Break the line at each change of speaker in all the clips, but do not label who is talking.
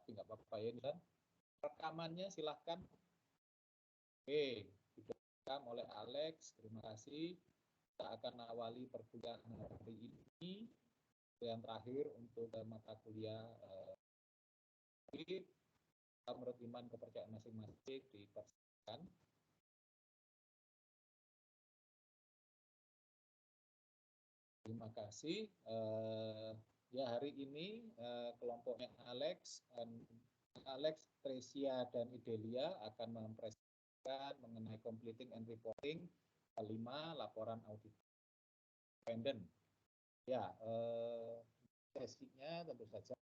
tapi nggak apa-apa ya. Dan rekamannya silahkan. Oke, direkam oleh Alex. Terima kasih. Kita akan awali perkuliahan hari ini. Yang terakhir untuk mata kuliah menurut iman kepercayaan masing-masing dipersilakan. Terima kasih. Ya, hari ini kelompoknya Alex, Tresia, dan Idelia akan mempresentasikan mengenai completing and reporting 5 laporan audit independen. Ya, sesinya tentu saja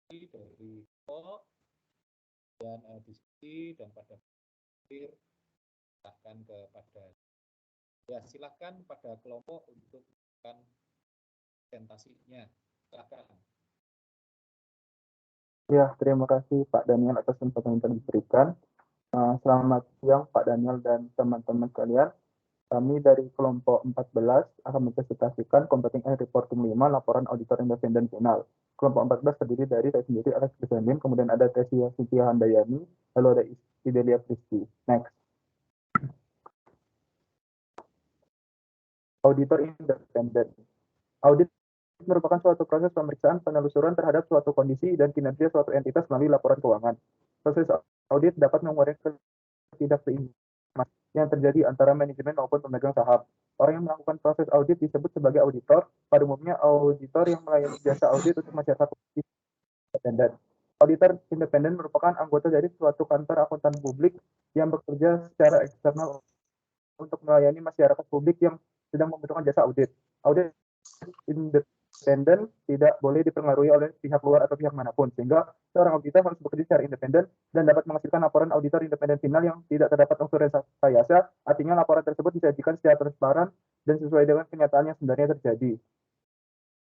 dari kelompok dan diskusi, dan pada akhir silahkan kepada silahkan pada kelompok untuk melakukan presentasinya. Silakan.
Ya, terima kasih Pak Daniel atas kesempatan yang diberikan. Selamat siang Pak Daniel dan teman-teman sekalian. Kami dari kelompok 14 akan mempresentasikan completing and reporting 5 laporan auditor independen final. Kelompok 14 terdiri dari saya sendiri, Alex Kristiandim, kemudian ada Tresia Cynthia Handayani, lalu ada Idelia Kristi. Next. Auditor independen. Audit merupakan suatu proses pemeriksaan penelusuran terhadap suatu kondisi dan kinerja suatu entitas melalui laporan keuangan. Proses audit dapat mengurangi ketidakseimbangan yang terjadi antara manajemen maupun pemegang saham. Orang yang melakukan proses audit disebut sebagai auditor. Pada umumnya, auditor yang melayani jasa audit untuk masyarakat independen. Auditor independen merupakan anggota dari suatu kantor akuntan publik yang bekerja secara eksternal untuk melayani masyarakat publik yang sedang membutuhkan jasa audit. Audit independen tidak boleh dipengaruhi oleh pihak luar atau pihak manapun, sehingga seorang auditor harus bekerja secara independen dan dapat menghasilkan laporan auditor independen final yang tidak terdapat unsur rekayasa. Artinya laporan tersebut disajikan secara transparan dan sesuai dengan kenyataan yang sebenarnya terjadi.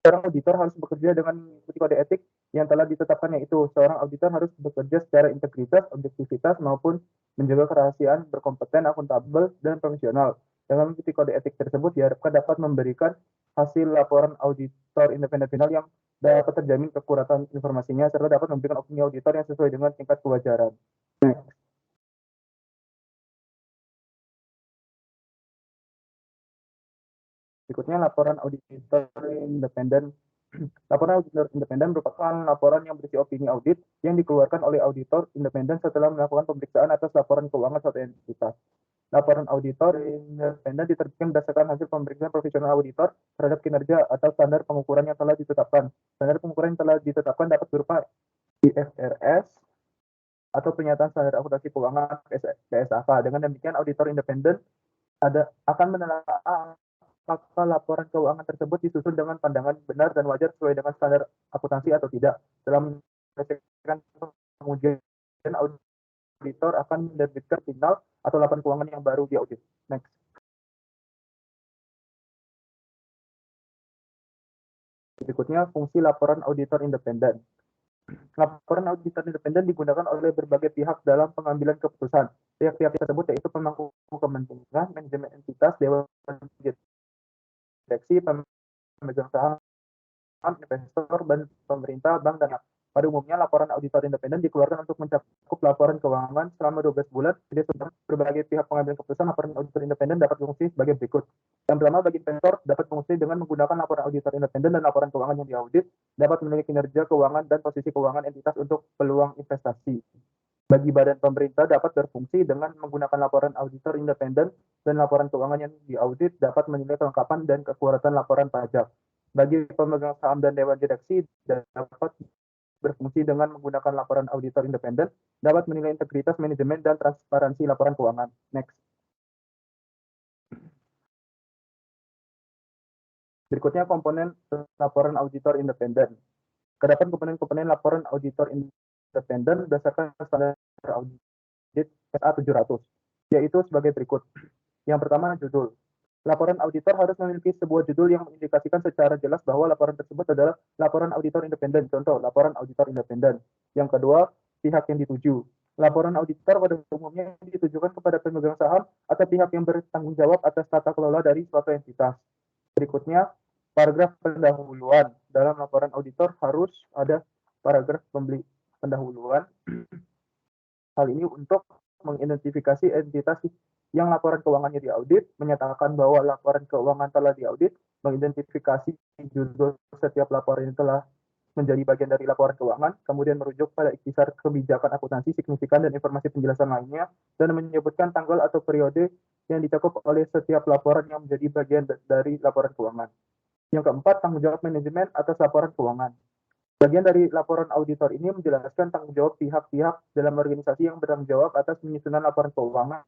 Seorang auditor harus bekerja dengan mengikuti kode etik yang telah ditetapkan, yaitu seorang auditor harus bekerja secara integritas, objektivitas, maupun menjaga kerahasiaan, berkompeten, akuntabel, dan profesional. Dengan mengikuti kode etik tersebut diharapkan dapat memberikan hasil laporan auditor independen final yang dapat terjamin keakuratan informasinya, serta dapat memberikan opini auditor yang sesuai dengan tingkat kewajaran. Berikutnya laporan auditor independen. Laporan auditor independen merupakan laporan yang berisi opini audit yang dikeluarkan oleh auditor independen setelah melakukan pemeriksaan atas laporan keuangan suatu entitas. Laporan auditor independen diterbitkan berdasarkan hasil pemeriksaan profesional auditor terhadap kinerja atau standar pengukuran yang telah ditetapkan. Standar pengukuran yang telah ditetapkan dapat berupa IFRS atau pernyataan standar akuntansi keuangan PSAK. Dengan demikian, auditor independen akan menelaah apakah laporan keuangan tersebut disusun dengan pandangan benar dan wajar sesuai dengan standar akuntansi atau tidak. Dalam menyelesaikan pengujian, auditor akan menerbitkan final atau laporan keuangan yang baru di audit. Next. Berikutnya, fungsi laporan auditor independen. Laporan auditor independen digunakan oleh berbagai pihak dalam pengambilan keputusan. Pihak-pihak tersebut yaitu pemangku kepentingan, manajemen entitas, dewan direksi, pemegang saham, investor, dan pemerintah, bank, dan pada umumnya laporan auditor independen dikeluarkan untuk mencakup laporan keuangan selama 12 bulan. Jadi berbagai pihak pengambilan keputusan, laporan auditor independen dapat berfungsi sebagai berikut. Yang pertama, bagi investor dapat berfungsi dengan menggunakan laporan auditor independen dan laporan keuangan yang diaudit, dapat menilai kinerja keuangan dan posisi keuangan entitas untuk peluang investasi. Bagi badan pemerintah dapat berfungsi dengan menggunakan laporan auditor independen dan laporan keuangan yang diaudit, dapat menilai kelengkapan dan keakuratan laporan pajak. Bagi pemegang saham dan dewan direksi dapat berfungsi dengan menggunakan laporan auditor independen, dapat menilai integritas manajemen dan transparansi laporan keuangan. Next. Berikutnya komponen laporan auditor independen. Terdapat komponen-komponen laporan auditor independen berdasarkan standar audit SA 700, yaitu sebagai berikut. Yang pertama, judul. Laporan auditor harus memiliki sebuah judul yang mengindikasikan secara jelas bahwa laporan tersebut adalah laporan auditor independen. Contoh, laporan auditor independen. Yang kedua, pihak yang dituju. Laporan auditor pada umumnya ditujukan kepada pemegang saham atau pihak yang bertanggung jawab atas tata kelola dari suatu entitas. Berikutnya, paragraf pendahuluan. Dalam laporan auditor harus ada paragraf pendahuluan. Hal ini untuk mengidentifikasi entitas yang laporan keuangannya diaudit, menyatakan bahwa laporan keuangan telah diaudit, mengidentifikasi judul setiap laporan yang telah menjadi bagian dari laporan keuangan, kemudian merujuk pada ikhtisar kebijakan akuntansi signifikan dan informasi penjelasan lainnya, dan menyebutkan tanggal atau periode yang dicakup oleh setiap laporan yang menjadi bagian dari laporan keuangan. Yang keempat, tanggung jawab manajemen atas laporan keuangan. Bagian dari laporan auditor ini menjelaskan tanggung jawab pihak-pihak dalam organisasi yang bertanggung jawab atas penyusunan laporan keuangan.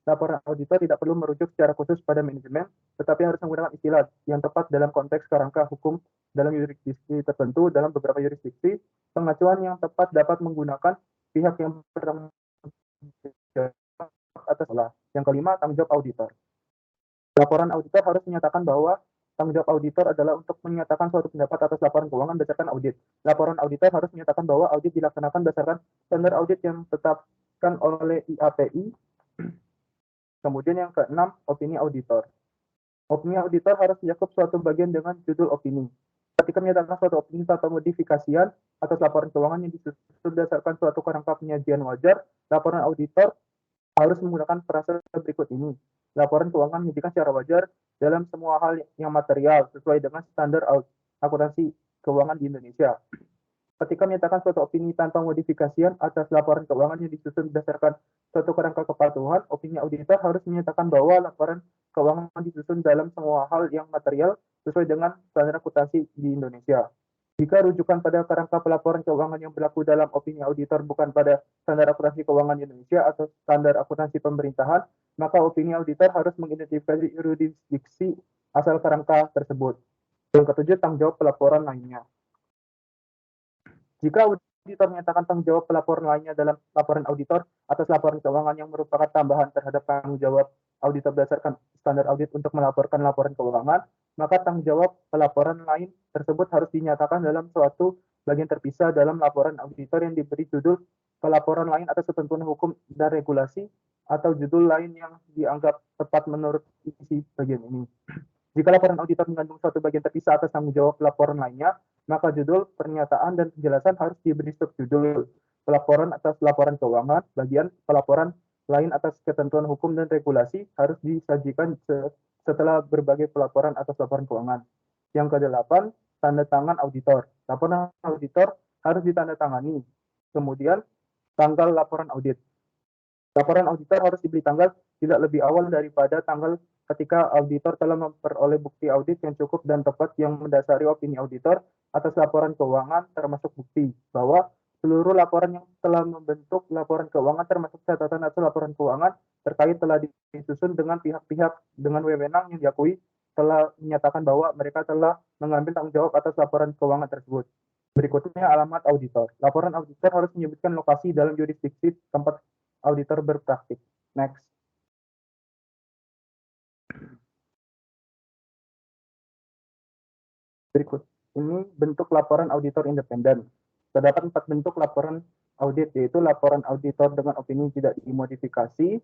Laporan auditor tidak perlu merujuk secara khusus pada manajemen, tetapi harus menggunakan istilah yang tepat dalam konteks kerangka hukum dalam yurisdiksi tertentu. Dalam beberapa yurisdiksi, pengacuan yang tepat dapat menggunakan pihak yang bertanggung jawab atas salah. Yang kelima, tanggung jawab auditor. Laporan auditor harus menyatakan bahwa tanggung jawab auditor adalah untuk menyatakan suatu pendapat atas laporan keuangan berdasarkan audit. Laporan auditor harus menyatakan bahwa audit dilaksanakan berdasarkan standar audit yang ditetapkan oleh IAPI. Kemudian yang keenam, opini auditor. Opini auditor harus mencakup suatu bagian dengan judul opini. Ketika menyatakan suatu opini atau modifikasian atas laporan keuangan yang disusun berdasarkan suatu kerangka penyajian wajar, laporan auditor harus menggunakan frase berikut ini. Laporan keuangan menyajikan secara wajar dalam semua hal yang material sesuai dengan standar akuntansi keuangan di Indonesia. Ketika menyatakan suatu opini tanpa modifikasian atas laporan keuangan yang disusun berdasarkan suatu kerangka kepatuhan, opini auditor harus menyatakan bahwa laporan keuangan disusun dalam semua hal yang material sesuai dengan standar akuntansi di Indonesia. Jika rujukan pada kerangka pelaporan keuangan yang berlaku dalam opini auditor bukan pada standar akuntansi keuangan Indonesia atau standar akuntansi pemerintahan, maka opini auditor harus mengidentifikasi yurisdiksi asal kerangka tersebut. Yang ketujuh, tanggung jawab pelaporan lainnya. Jika auditor menyatakan tanggung jawab pelaporan lainnya dalam laporan auditor atas laporan keuangan yang merupakan tambahan terhadap tanggung jawab auditor berdasarkan standar audit untuk melaporkan laporan keuangan, maka tanggung jawab pelaporan lain tersebut harus dinyatakan dalam suatu bagian terpisah dalam laporan auditor yang diberi judul pelaporan lain atas ketentuan hukum dan regulasi atau judul lain yang dianggap tepat menurut isi bagian ini. Jika laporan auditor mengandung suatu bagian terpisah atas tanggung jawab laporan lainnya, maka judul, pernyataan, dan penjelasan harus diberi subjudul. Pelaporan atas laporan keuangan, bagian pelaporan lain atas ketentuan hukum dan regulasi harus disajikan setelah berbagai pelaporan atas laporan keuangan. Yang kedelapan, tanda tangan auditor. Laporan auditor harus ditandatangani. Kemudian, tanggal laporan audit. Laporan auditor harus diberi tanggal tidak lebih awal daripada tanggal ketika auditor telah memperoleh bukti audit yang cukup dan tepat yang mendasari opini auditor atas laporan keuangan, termasuk bukti bahwa seluruh laporan yang telah membentuk laporan keuangan termasuk catatan atau laporan keuangan terkait telah disusun dengan pihak-pihak dengan wewenang yang diakui telah menyatakan bahwa mereka telah mengambil tanggung jawab atas laporan keuangan tersebut. Berikutnya, alamat auditor. Laporan auditor harus menyebutkan lokasi dalam yurisdiksi tempat auditor berpraktik. Next. Berikut ini bentuk laporan auditor independen. Terdapat 4 bentuk laporan audit, yaitu laporan auditor dengan opini tidak dimodifikasi,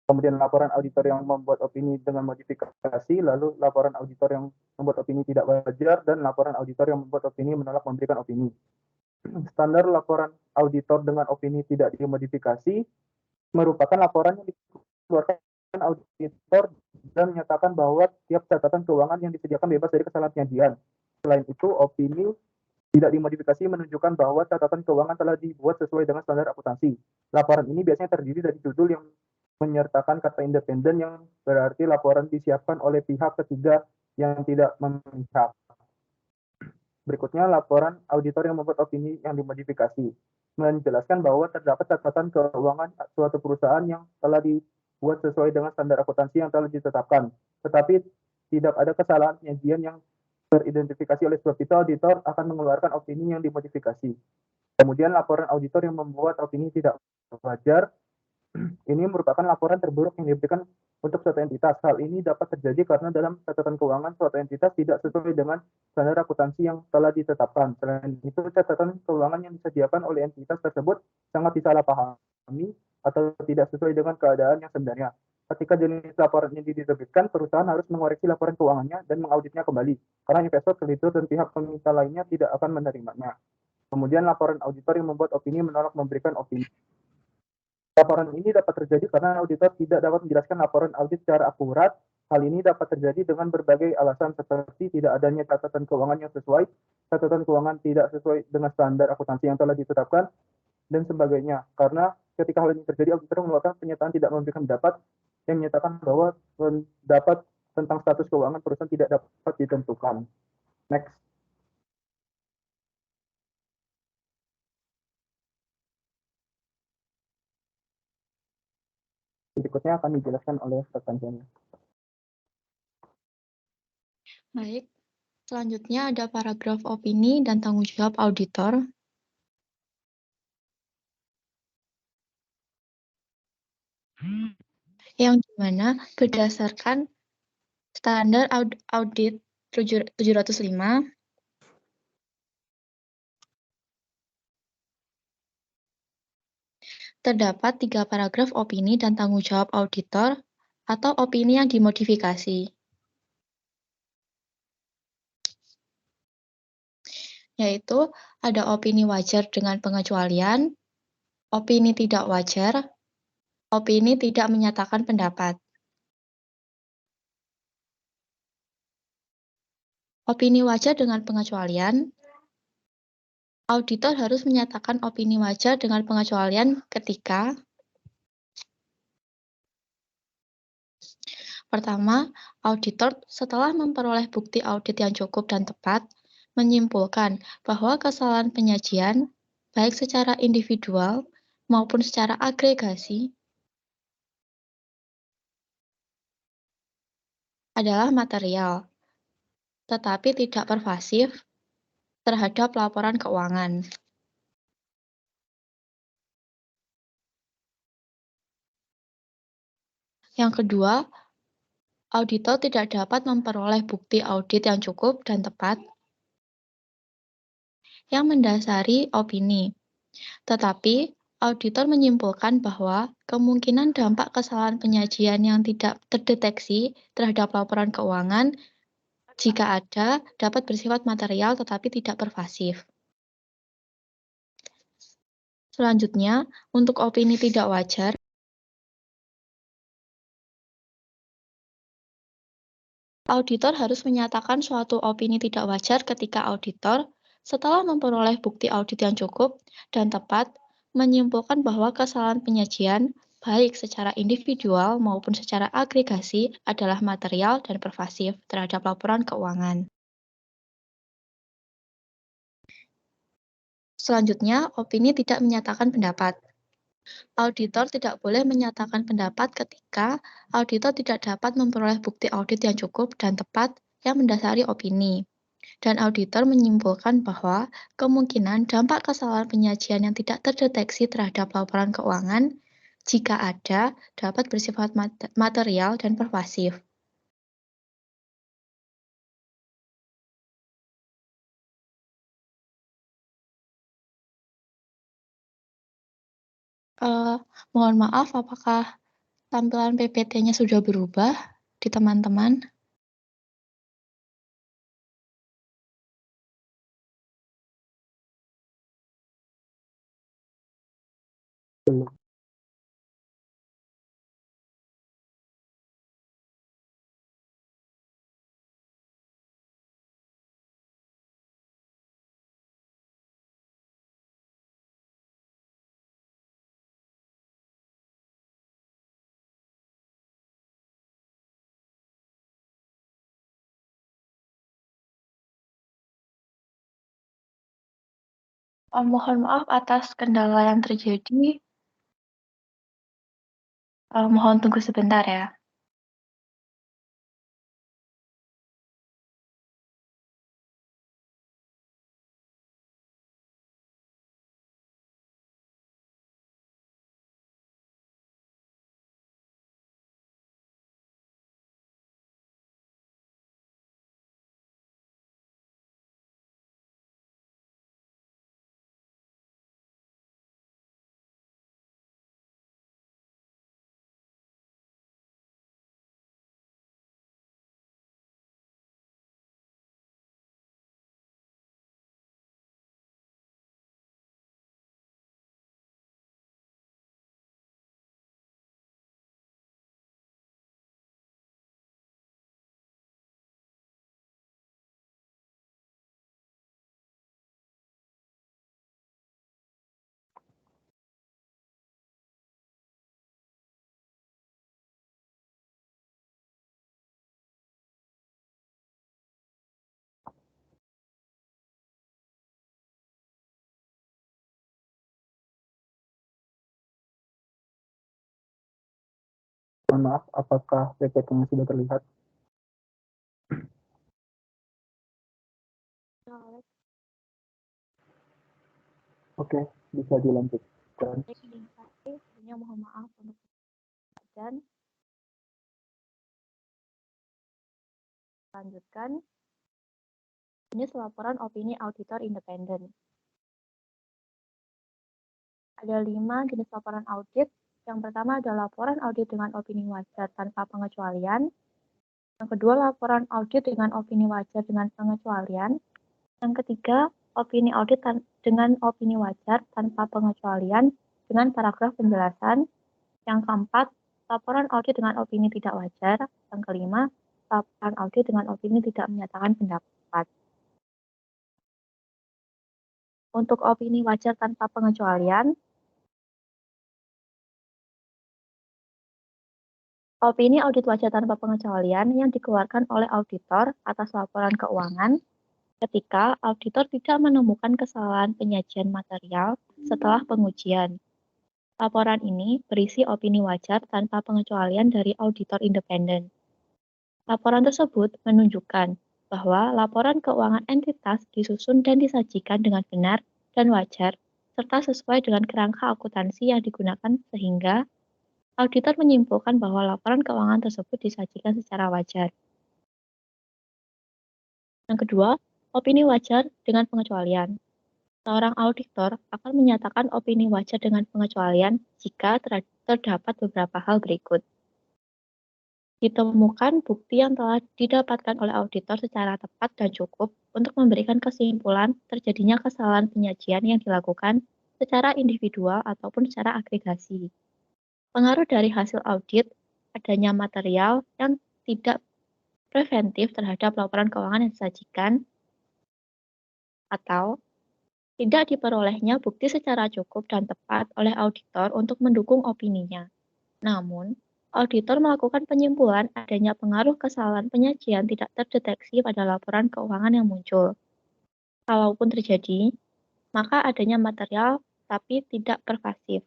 kemudian laporan auditor yang membuat opini dengan modifikasi, lalu laporan auditor yang membuat opini tidak wajar, dan laporan auditor yang membuat opini menolak memberikan opini. Standar laporan auditor dengan opini tidak dimodifikasi merupakan laporan yang dikeluarkan auditor dan menyatakan bahwa tiap catatan keuangan yang disediakan bebas dari kesalahan penyajian. Selain itu, opini tidak dimodifikasi menunjukkan bahwa catatan keuangan telah dibuat sesuai dengan standar akuntansi. Laporan ini biasanya terdiri dari judul yang menyertakan kata independen yang berarti laporan disiapkan oleh pihak ketiga yang tidak memihak. Berikutnya, laporan auditor yang membuat opini yang dimodifikasi menjelaskan bahwa terdapat catatan keuangan suatu perusahaan yang telah dibuat sesuai dengan standar akuntansi yang telah ditetapkan, tetapi tidak ada kesalahan penyajian yang teridentifikasi. Oleh sebab itu, auditor akan mengeluarkan opini yang dimodifikasi. Kemudian, laporan auditor yang membuat opini tidak wajar, ini merupakan laporan terburuk yang diberikan untuk suatu entitas. Hal ini dapat terjadi karena dalam catatan keuangan suatu entitas tidak sesuai dengan standar akuntansi yang telah ditetapkan. Selain itu, catatan keuangan yang disediakan oleh entitas tersebut sangat disalahpahami atau tidak sesuai dengan keadaan yang sebenarnya. Ketika jenis laporan ini diterbitkan, perusahaan harus mengoreksi laporan keuangannya dan mengauditnya kembali, karena investor, kreditur, dan pihak peminta lainnya tidak akan menerimanya. Kemudian laporan auditor yang membuat opini menolak memberikan opini. Laporan ini dapat terjadi karena auditor tidak dapat menjelaskan laporan audit secara akurat. Hal ini dapat terjadi dengan berbagai alasan seperti tidak adanya catatan keuangan yang sesuai, catatan keuangan tidak sesuai dengan standar akuntansi yang telah ditetapkan, dan sebagainya. Karena ketika hal ini terjadi, auditor mengeluarkan pernyataan tidak memberikan pendapat yang menyatakan bahwa pendapat tentang status keuangan perusahaan tidak dapat ditentukan. Next. Berikutnya akan dijelaskan oleh rekan saya.
Baik, selanjutnya ada paragraf opini dan tanggung jawab auditor. Yang dimana berdasarkan standar audit 705, terdapat 3 paragraf opini dan tanggung jawab auditor atau opini yang dimodifikasi. Yaitu ada opini wajar dengan pengecualian, opini tidak wajar, opini tidak menyatakan pendapat. Opini wajar dengan pengecualian, auditor harus menyatakan opini wajar dengan pengecualian ketika pertama, auditor setelah memperoleh bukti audit yang cukup dan tepat, menyimpulkan bahwa kesalahan penyajian, baik secara individual maupun secara agregasi, adalah material, tetapi tidak pervasif terhadap laporan keuangan. Yang kedua, auditor tidak dapat memperoleh bukti audit yang cukup dan tepat yang mendasari opini. Tetapi, auditor menyimpulkan bahwa kemungkinan dampak kesalahan penyajian yang tidak terdeteksi terhadap laporan keuangan, jika ada, dapat bersifat material tetapi tidak pervasif. Selanjutnya, untuk opini tidak wajar, auditor harus menyatakan suatu opini tidak wajar ketika auditor, setelah memperoleh bukti audit yang cukup dan tepat, menyimpulkan bahwa kesalahan penyajian, baik secara individual maupun secara agregasi, adalah material dan pervasif terhadap laporan keuangan. Selanjutnya, opini tidak menyatakan pendapat. Auditor tidak boleh menyatakan pendapat ketika auditor tidak dapat memperoleh bukti audit yang cukup dan tepat yang mendasari opini. Dan auditor menyimpulkan bahwa kemungkinan dampak kesalahan penyajian yang tidak terdeteksi terhadap laporan keuangan, jika ada, dapat bersifat material dan pervasif. Mohon maaf, apakah tampilan PPT-nya sudah berubah di teman-teman?
Belum.
Mohon maaf atas kendala yang terjadi. Mohon tunggu sebentar ya.
Mohon maaf, apakah PPT-nya sudah terlihat? Oke, bisa dilanjutkan.
Sebelumnya mohon maaf untuk dan lanjutkan. Jenis laporan opini auditor independen. Ada 5 jenis laporan audit. Yang pertama adalah laporan audit dengan opini wajar tanpa pengecualian. Yang kedua, laporan audit dengan opini wajar dengan pengecualian. Yang ketiga, opini audit dengan opini wajar tanpa pengecualian dengan paragraf penjelasan. Yang keempat, laporan audit dengan opini tidak wajar. Yang kelima, laporan audit dengan opini tidak menyatakan pendapat. Untuk opini wajar tanpa pengecualian, opini audit wajar tanpa pengecualian yang dikeluarkan oleh auditor atas laporan keuangan ketika auditor tidak menemukan kesalahan penyajian material setelah pengujian. Laporan ini berisi opini wajar tanpa pengecualian dari auditor independen. Laporan tersebut menunjukkan bahwa laporan keuangan entitas disusun dan disajikan dengan benar dan wajar, serta sesuai dengan kerangka akuntansi yang digunakan sehingga auditor menyimpulkan bahwa laporan keuangan tersebut disajikan secara wajar. Yang kedua, opini wajar dengan pengecualian. Seorang auditor akan menyatakan opini wajar dengan pengecualian jika terdapat beberapa hal berikut. Ditemukan bukti yang telah didapatkan oleh auditor secara tepat dan cukup untuk memberikan kesimpulan terjadinya kesalahan penyajian yang dilakukan secara individual ataupun secara agregasi. Pengaruh dari hasil audit, adanya material yang tidak preventif terhadap laporan keuangan yang disajikan, atau tidak diperolehnya bukti secara cukup dan tepat oleh auditor untuk mendukung opininya. Namun, auditor melakukan penyimpulan adanya pengaruh kesalahan penyajian tidak terdeteksi pada laporan keuangan yang muncul. Kalaupun terjadi, maka adanya material tapi tidak pervasif.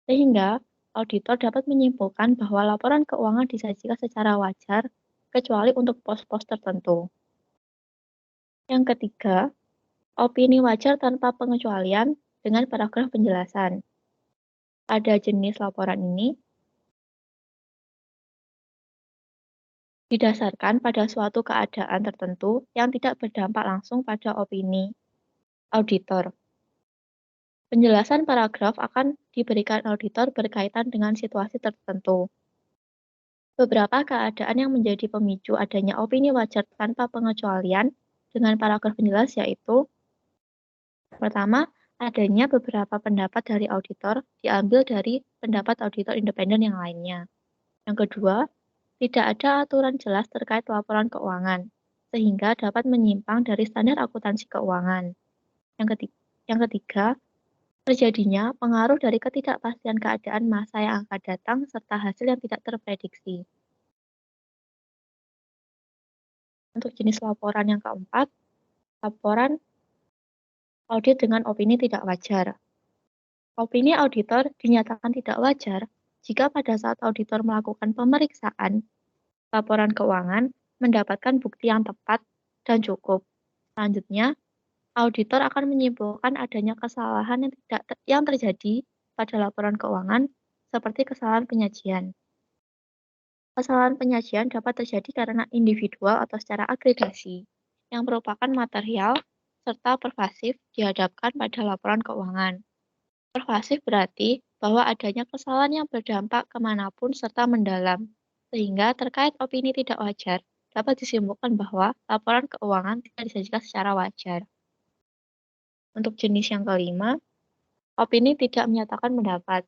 Sehingga, auditor dapat menyimpulkan bahwa laporan keuangan disajikan secara wajar, kecuali untuk pos-pos tertentu. Yang ketiga, opini wajar tanpa pengecualian dengan paragraf penjelasan. Pada jenis laporan ini, didasarkan pada suatu keadaan tertentu yang tidak berdampak langsung pada opini auditor. Penjelasan paragraf akan diberikan auditor berkaitan dengan situasi tertentu. Beberapa keadaan yang menjadi pemicu adanya opini wajar tanpa pengecualian dengan paragraf penjelas yaitu: pertama, adanya beberapa pendapat dari auditor diambil dari pendapat auditor independen yang lainnya. Yang kedua, tidak ada aturan jelas terkait laporan keuangan, sehingga dapat menyimpang dari standar akuntansi keuangan. Yang ketiga, terjadinya pengaruh dari ketidakpastian keadaan masa yang akan datang serta hasil yang tidak terprediksi. Untuk jenis laporan yang keempat, laporan audit dengan opini tidak wajar. Opini auditor dinyatakan tidak wajar jika pada saat auditor melakukan pemeriksaan laporan keuangan mendapatkan bukti yang tepat dan cukup. Selanjutnya, auditor akan menyimpulkan adanya kesalahan yang terjadi pada laporan keuangan seperti kesalahan penyajian. Kesalahan penyajian dapat terjadi karena individual atau secara agregasi yang merupakan material serta pervasif dihadapkan pada laporan keuangan. Pervasif berarti bahwa adanya kesalahan yang berdampak kemanapun serta mendalam, sehingga terkait opini tidak wajar dapat disimpulkan bahwa laporan keuangan tidak disajikan secara wajar. Untuk jenis yang kelima, opini tidak menyatakan pendapat.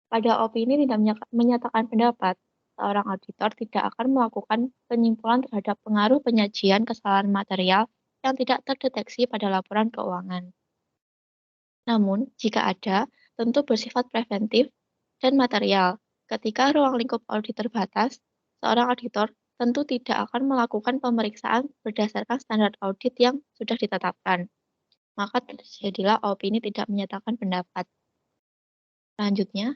Pada opini tidak menyatakan pendapat, seorang auditor tidak akan melakukan penyimpulan terhadap pengaruh penyajian kesalahan material yang tidak terdeteksi pada laporan keuangan. Namun, jika ada, tentu bersifat preventif dan material. Ketika ruang lingkup audit terbatas, seorang auditor tentu tidak akan melakukan pemeriksaan berdasarkan standar audit yang sudah ditetapkan. Maka terjadilah opini tidak menyatakan pendapat. Selanjutnya,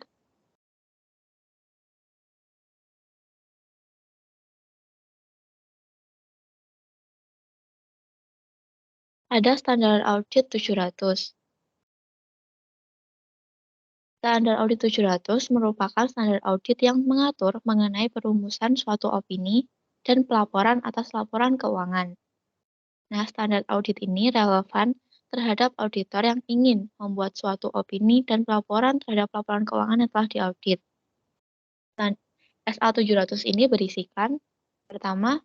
Ada standar audit 700. Standar audit 700 merupakan standar audit yang mengatur mengenai perumusan suatu opini dan pelaporan atas laporan keuangan. Nah, standar audit ini relevan terhadap auditor yang ingin membuat suatu opini dan pelaporan terhadap laporan keuangan yang telah diaudit. Dan SA 700 ini berisikan, pertama,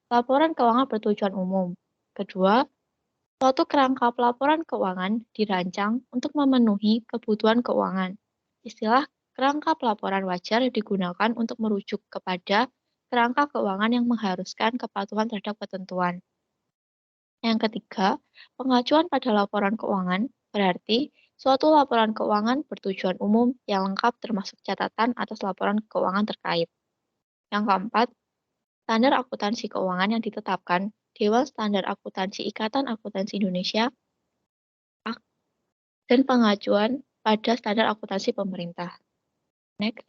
laporan keuangan bertujuan umum. Kedua, suatu kerangka pelaporan keuangan dirancang untuk memenuhi kebutuhan keuangan. Istilah kerangka pelaporan wajar digunakan untuk merujuk kepada kerangka keuangan yang mengharuskan kepatuhan terhadap ketentuan. Yang ketiga, pengacuan pada laporan keuangan berarti suatu laporan keuangan bertujuan umum yang lengkap termasuk catatan atas laporan keuangan terkait. Yang keempat, standar akuntansi keuangan yang ditetapkan Dewan Standar Akuntansi Ikatan Akuntansi Indonesia dan pengajuan pada standar akuntansi pemerintah. Next.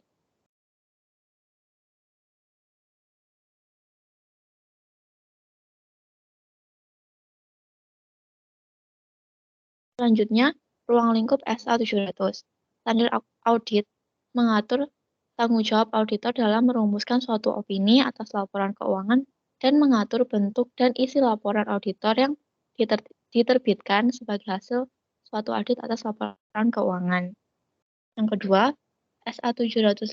Selanjutnya, ruang lingkup SA 700. Standar audit mengatur tanggung jawab auditor dalam merumuskan suatu opini atas laporan keuangan dan mengatur bentuk dan isi laporan auditor yang diterbitkan sebagai hasil suatu audit atas laporan keuangan. Yang kedua, SA 705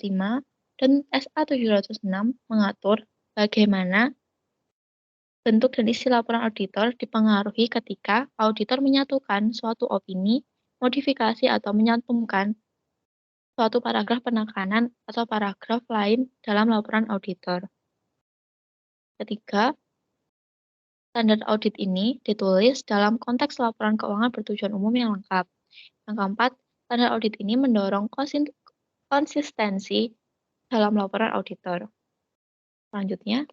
dan SA 706 mengatur bagaimana bentuk dan isi laporan auditor dipengaruhi ketika auditor menyatukan suatu opini, modifikasi atau menyantumkan suatu paragraf penekanan atau paragraf lain dalam laporan auditor. Ketiga, standar audit ini ditulis dalam konteks laporan keuangan bertujuan umum yang lengkap. Yang keempat, standar audit ini mendorong konsistensi dalam laporan auditor. Selanjutnya,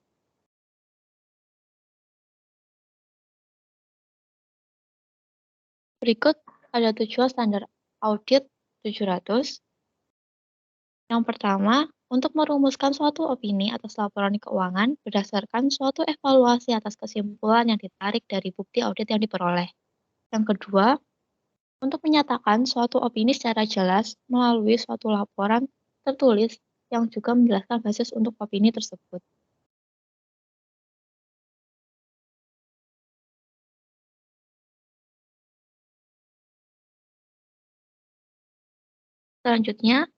berikut ada tujuan standar audit 700. Yang pertama, untuk merumuskan suatu opini atas laporan keuangan berdasarkan suatu evaluasi atas kesimpulan yang ditarik dari bukti audit yang diperoleh. Yang kedua, untuk menyatakan suatu opini secara jelas melalui suatu laporan tertulis yang juga menjelaskan basis untuk opini tersebut. Selanjutnya,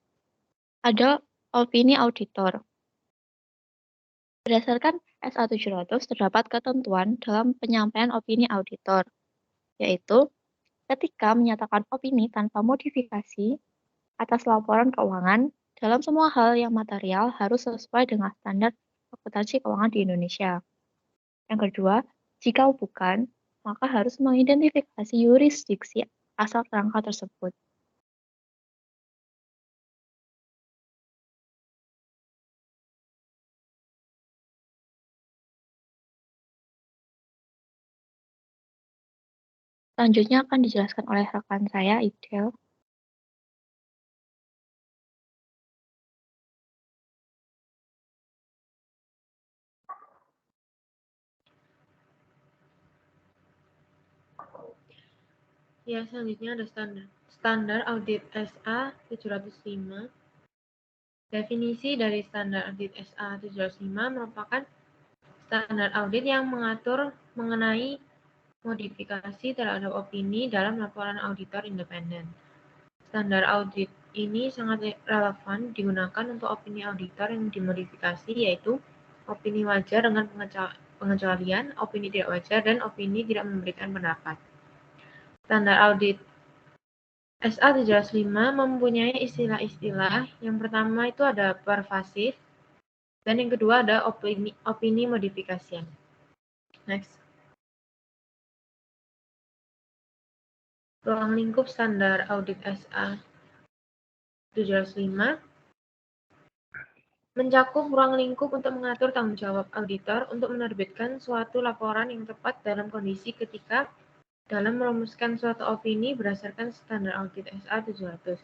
ada opini auditor. Berdasarkan SA 700 terdapat ketentuan dalam penyampaian opini auditor, yaitu ketika menyatakan opini tanpa modifikasi atas laporan keuangan dalam semua hal yang material harus sesuai dengan standar akuntansi keuangan di Indonesia. Yang kedua, jika bukan, maka harus mengidentifikasi yurisdiksi asal kerangka tersebut. Selanjutnya akan dijelaskan oleh rekan saya, Ibdel.
Ya, selanjutnya ada standar audit SA 705. Definisi dari standar audit SA 705 merupakan standar audit yang mengatur mengenai modifikasi terhadap opini dalam laporan auditor independen. Standar audit ini sangat relevan digunakan untuk opini auditor yang dimodifikasi, yaitu opini wajar dengan pengecualian, opini tidak wajar, dan opini tidak memberikan pendapat. Standar audit SA 705 mempunyai istilah-istilah. Yang pertama itu ada pervasif, dan yang kedua ada opini modifikasi. Next. Ruang lingkup standar audit SA 705 mencakup ruang lingkup untuk mengatur tanggung jawab auditor untuk menerbitkan suatu laporan yang tepat dalam kondisi ketika dalam merumuskan suatu opini berdasarkan standar audit SA 700.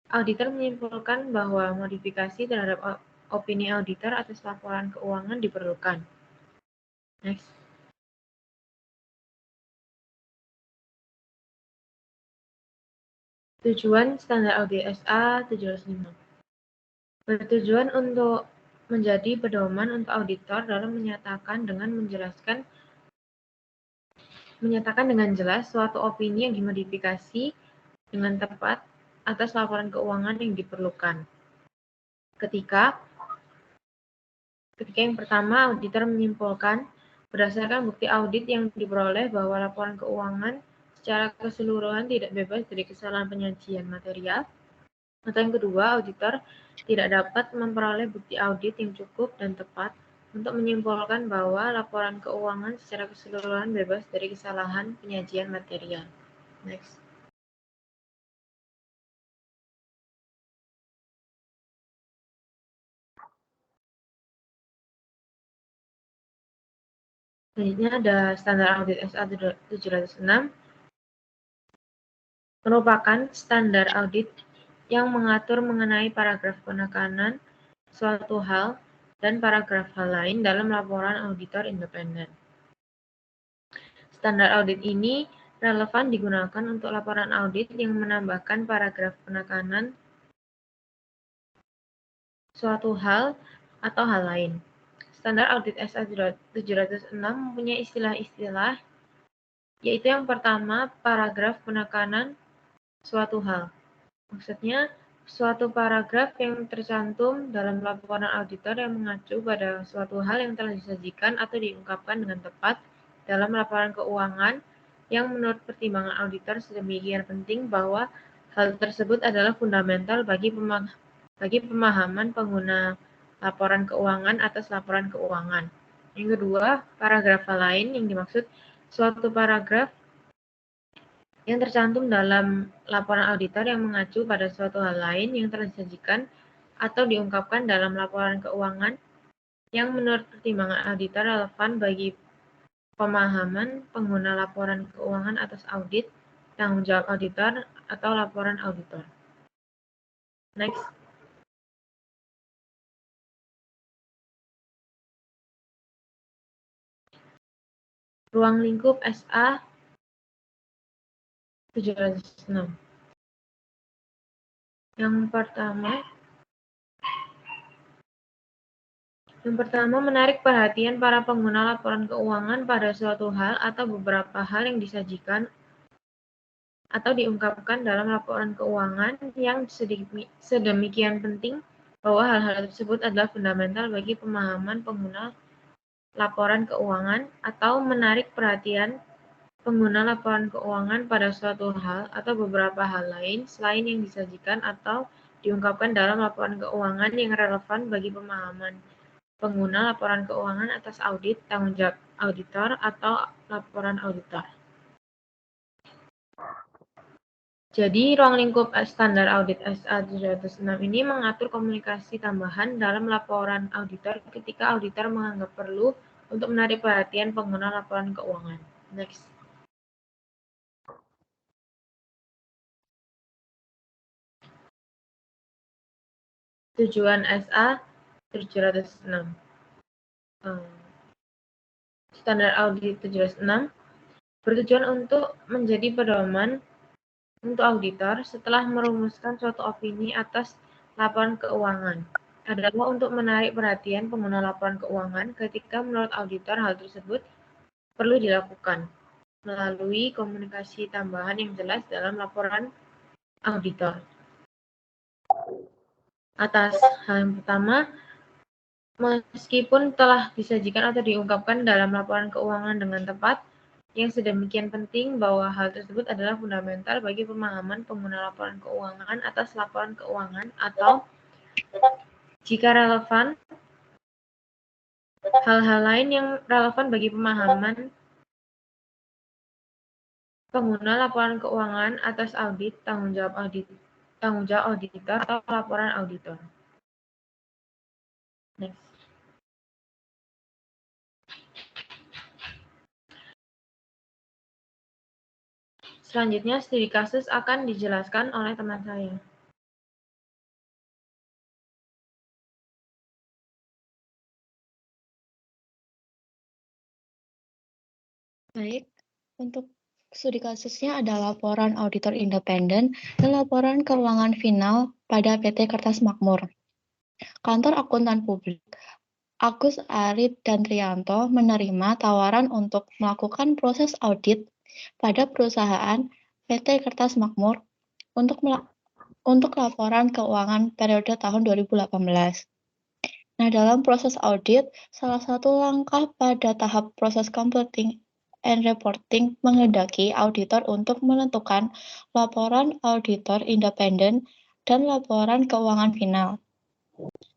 Auditor menyimpulkan bahwa modifikasi terhadap opini auditor atas laporan keuangan diperlukan. Next. Tujuan standar audit SA 705. Bertujuan untuk menjadi pedoman untuk auditor dalam menyatakan dengan jelas suatu opini yang dimodifikasi dengan tepat atas laporan keuangan yang diperlukan. Ketika yang pertama, auditor menyimpulkan berdasarkan bukti audit yang diperoleh bahwa laporan keuangan secara keseluruhan tidak bebas dari kesalahan penyajian material. Atau yang kedua, auditor tidak dapat memperoleh bukti audit yang cukup dan tepat untuk menyimpulkan bahwa laporan keuangan secara keseluruhan bebas dari kesalahan penyajian material. Next. Selanjutnya ada standar audit SA 706, merupakan standar audit yang mengatur mengenai paragraf penekanan suatu hal dan paragraf hal lain dalam laporan auditor independen. Standar audit ini relevan digunakan untuk laporan audit yang menambahkan paragraf penekanan suatu hal atau hal lain. Standar audit SA 706 mempunyai istilah-istilah, yaitu yang pertama, paragraf penekanan suatu hal. Maksudnya, suatu paragraf yang tercantum dalam laporan auditor yang mengacu pada suatu hal yang telah disajikan atau diungkapkan dengan tepat dalam laporan keuangan yang menurut pertimbangan auditor sedemikian penting bahwa hal tersebut adalah fundamental bagi pemahaman pengguna laporan keuangan atas laporan keuangan. Yang kedua, paragraf lain yang dimaksud suatu paragraf yang tercantum dalam laporan auditor yang mengacu pada suatu hal lain yang telah disajikan atau diungkapkan dalam laporan keuangan yang menurut pertimbangan auditor relevan bagi pemahaman pengguna laporan keuangan atas audit, tanggung jawab auditor, atau laporan auditor. Next. Ruang lingkup SA 706. Yang pertama menarik perhatian para pengguna laporan keuangan pada suatu hal atau beberapa hal yang disajikan atau diungkapkan dalam laporan keuangan yang sedemikian penting bahwa hal-hal tersebut adalah fundamental bagi pemahaman pengguna laporan keuangan, atau menarik perhatian pengguna laporan keuangan pada suatu hal atau beberapa hal lain selain yang disajikan atau diungkapkan dalam laporan keuangan yang relevan bagi pemahaman pengguna laporan keuangan atas audit, tanggung jawab auditor, atau laporan auditor. Jadi, ruang lingkup standar audit SA 706 ini mengatur komunikasi tambahan dalam laporan auditor ketika auditor menganggap perlu untuk menarik perhatian pengguna laporan keuangan. Next. Tujuan SA 706. Standar audit 706 bertujuan untuk menjadi pedoman untuk auditor setelah merumuskan suatu opini atas laporan keuangan, adalah untuk menarik perhatian pengguna laporan keuangan ketika menurut auditor hal tersebut perlu dilakukan melalui komunikasi tambahan yang jelas dalam laporan auditor. Atas hal yang pertama, meskipun telah disajikan atau diungkapkan dalam laporan keuangan dengan tepat, yang sedemikian penting bahwa hal tersebut adalah fundamental bagi pemahaman pengguna laporan keuangan atas laporan keuangan, atau jika relevan, hal-hal lain yang relevan bagi pemahaman pengguna laporan keuangan atas audit, tanggung jawab auditor, atau laporan auditor. Next. Selanjutnya, studi kasus akan dijelaskan oleh teman saya.
Baik, untuk Studi kasusnya adalah laporan auditor independen dan laporan keuangan final pada PT Kertas Makmur. Kantor Akuntan Publik Agus Ari dan Trianto menerima tawaran untuk melakukan proses audit pada perusahaan PT Kertas Makmur untuk laporan keuangan periode tahun 2018. Nah, dalam proses audit, salah satu langkah pada tahap proses completing and reporting menghendaki auditor untuk menentukan laporan auditor independen dan laporan keuangan final.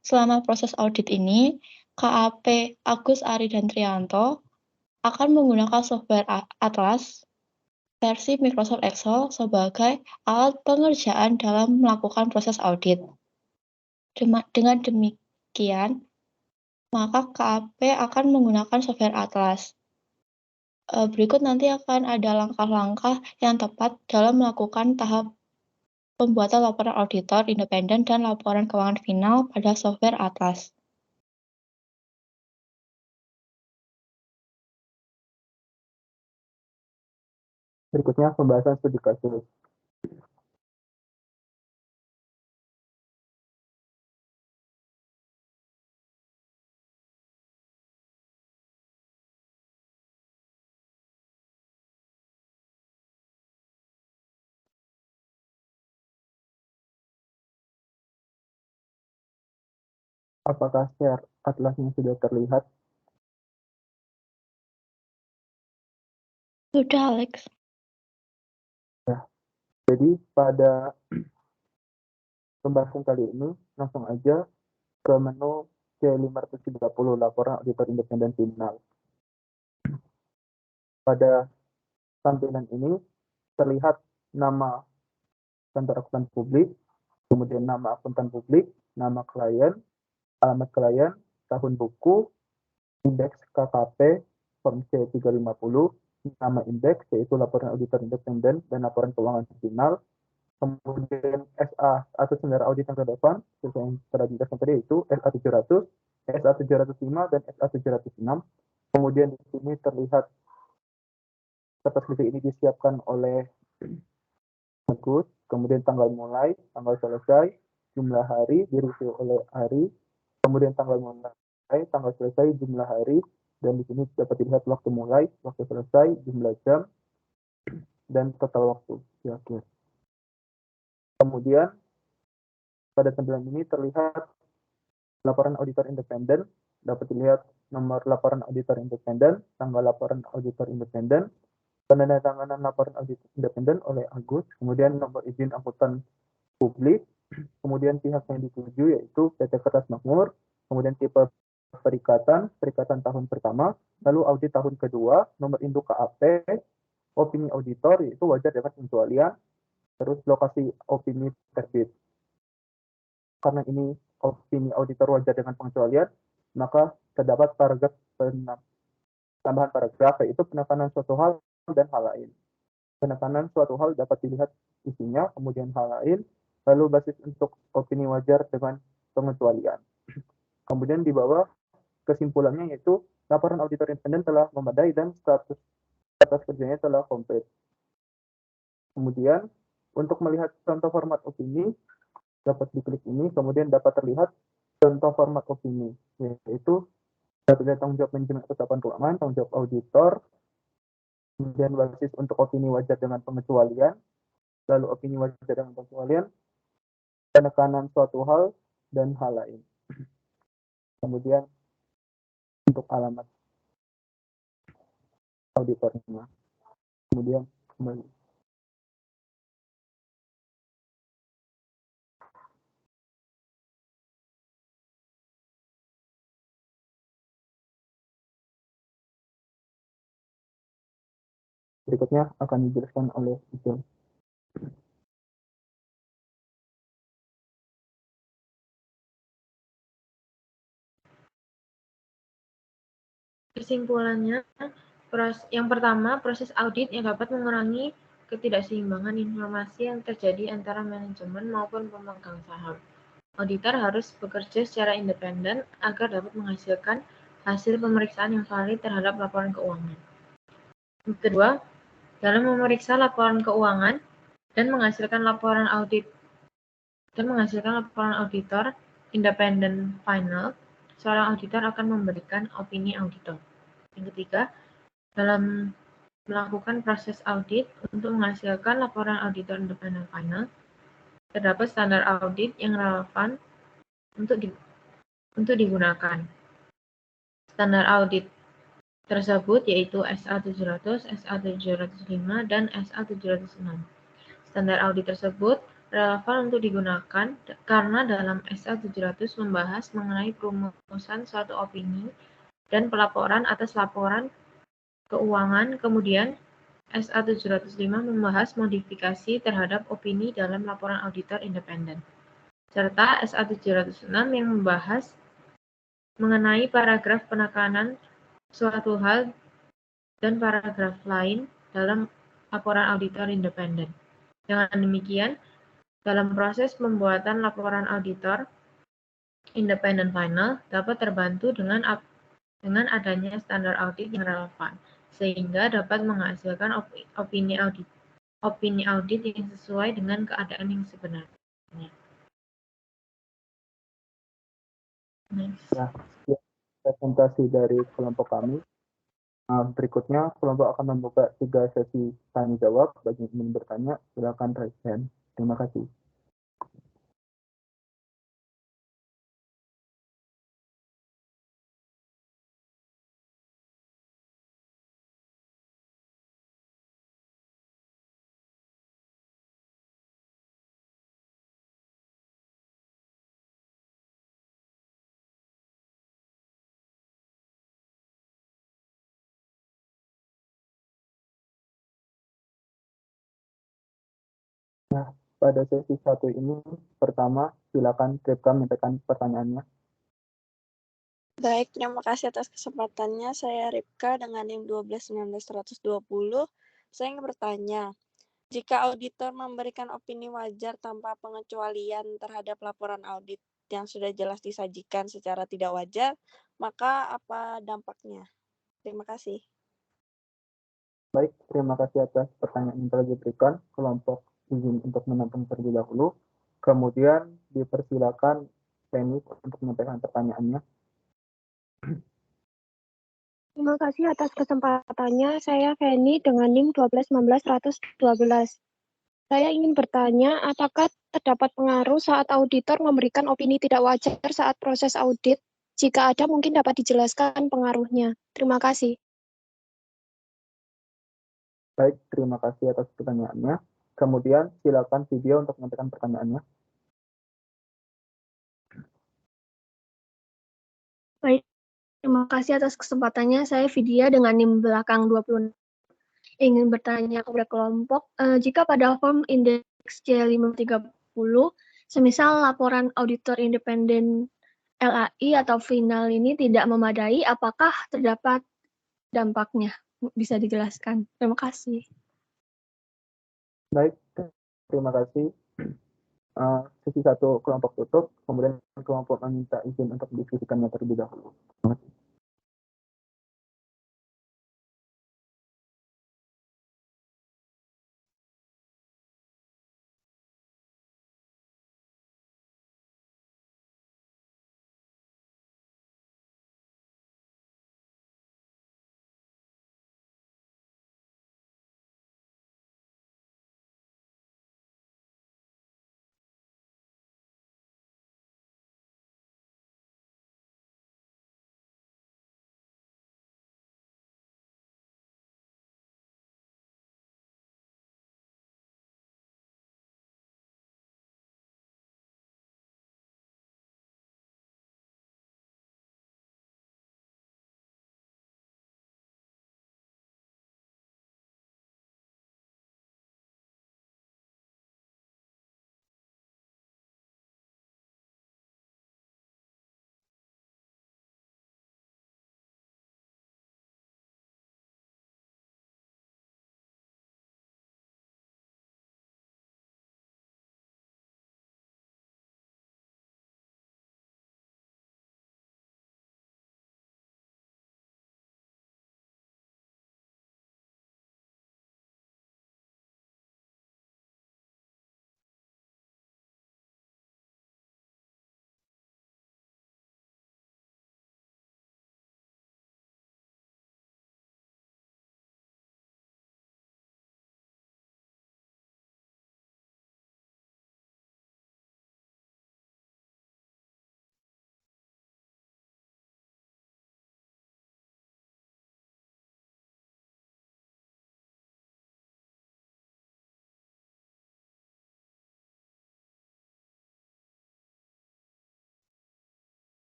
Selama proses audit ini, KAP Agus Ari dan Trianto akan menggunakan software Atlas versi Microsoft Excel sebagai alat pengerjaan dalam melakukan proses audit. Dengan demikian, maka KAP akan menggunakan software Atlas. Berikut nanti akan ada langkah-langkah yang tepat dalam melakukan tahap pembuatan laporan auditor independen dan laporan keuangan final pada software Atlas.
Berikutnya pembahasan studi kasus. Apakah share atlasnya sudah terlihat?
Sudah, Alex.
Jadi pada pembahasan kali ini langsung aja ke menu C530 laporan auditor independen final. Pada tampilan ini terlihat nama kantor akuntan publik, kemudian nama akuntan publik, nama klien, alamat klien, tahun buku, indeks KKP, form C350, nama indeks yaitu laporan auditor independen dan laporan keuangan final, kemudian SA atau standar audit yang relevan sesuai yang telah dijelaskan tadi yaitu SA700, SA705 dan SA706. Kemudian di sini terlihat kertas kritik ini disiapkan oleh Agus, kemudian tanggal mulai, tanggal selesai, jumlah hari direview oleh hari, kemudian tanggal mulai, tanggal selesai, jumlah hari, dan di sini dapat dilihat waktu mulai, waktu selesai, jumlah jam, dan total waktu di akhir. Kemudian pada tampilan ini terlihat laporan auditor independen, dapat dilihat nomor laporan auditor independen, tanggal laporan auditor independen, penandatanganan laporan auditor independen oleh Agus, kemudian nomor izin akuntan publik, kemudian pihak yang dituju yaitu PT Kertas Makmur, kemudian tipe perikatan tahun pertama, lalu audit tahun kedua, nomor induk KAP, opini auditor yaitu wajar dengan pengecualian, terus lokasi opini terbit. Karena ini opini auditor wajar dengan pengecualian, maka terdapat paragraf tambahan paragraf yaitu penekanan suatu hal dan hal lain. Penekanan suatu hal dapat dilihat isinya, kemudian hal lain, lalu basis untuk opini wajar dengan pengecualian. Kemudian di bawah kesimpulannya yaitu laporan auditor independen telah memadai dan status kerjanya telah komplit. Kemudian untuk melihat contoh format opini dapat diklik ini, kemudian dapat terlihat contoh format opini yaitu dapat tanggung jawab manajemen ketetapan keuangan, tanggung jawab auditor, kemudian basis untuk opini wajar dengan pengecualian, lalu opini wajar dengan pengecualian, penekanan suatu hal dan hal lain. Kemudian untuk alamat auditornya. Kemudian kembali. Berikutnya akan dijelaskan oleh Ijul.
Kesimpulannya, yang pertama, proses audit yang dapat mengurangi ketidakseimbangan informasi yang terjadi antara manajemen maupun pemegang saham. Auditor harus bekerja secara independen agar dapat menghasilkan hasil pemeriksaan yang valid terhadap laporan keuangan. Kedua, dalam memeriksa laporan keuangan dan menghasilkan laporan auditor independen final, seorang auditor akan memberikan opini auditor. Yang ketiga, dalam melakukan proses audit untuk menghasilkan laporan auditor independen final, terdapat standar audit yang relevan untuk digunakan. Standar audit tersebut yaitu SA700, SA705, dan SA706. Standar audit tersebut relevan untuk digunakan karena dalam SA700 membahas mengenai perumusan suatu opini dan pelaporan atas laporan keuangan, kemudian SA705 membahas modifikasi terhadap opini dalam laporan auditor independen, serta SA706 yang membahas mengenai paragraf penekanan suatu hal dan paragraf lain dalam laporan auditor independen. Dengan demikian, dalam proses pembuatan laporan auditor independen final dapat terbantu dengan adanya standar audit yang relevan, sehingga dapat menghasilkan opini audit yang sesuai dengan keadaan yang sebenarnya. Next.
Nah, presentasi dari kelompok kami. Berikutnya, kelompok akan membuka 3 sesi tanya jawab. Bagi yang ingin bertanya, silakan raise hand. Terima kasih. Nah, pada sesi 1 ini, pertama, silakan Tripka menyampaikan pertanyaannya.
Baik, terima kasih atas kesempatannya. Saya Ripka dengan NIM 1219-120. Saya ingin bertanya, jika auditor memberikan opini wajar tanpa pengecualian terhadap laporan audit yang sudah jelas disajikan secara tidak wajar, maka apa dampaknya? Terima kasih.
Baik, terima kasih atas pertanyaan yang telah diberikan. Kelompok izin untuk menampung terlebih dahulu. Kemudian dipersilakan Feni untuk menyampaikan pertanyaannya.
Terima kasih atas kesempatannya. Saya Feni dengan NIM 1219-112. Saya ingin bertanya, apakah terdapat pengaruh saat auditor memberikan opini tidak wajar saat proses audit? Jika ada, mungkin dapat dijelaskan pengaruhnya. Terima kasih.
Baik, terima kasih atas pertanyaannya. Kemudian silakan video untuk menyampaikan pertanyaannya.
Baik, terima kasih atas kesempatannya. Saya Vidya dengan NIM belakang 20. Ingin bertanya kepada kelompok, jika pada form indeks C530, semisal laporan auditor independen LAI atau final ini tidak memadai, apakah terdapat dampaknya? Bisa dijelaskan. Terima kasih.
Baik, terima kasih. Sesi 1 kelompok tutup, kemudian kelompok meminta izin untuk diskusikannya terlebih dahulu. Terima kasih.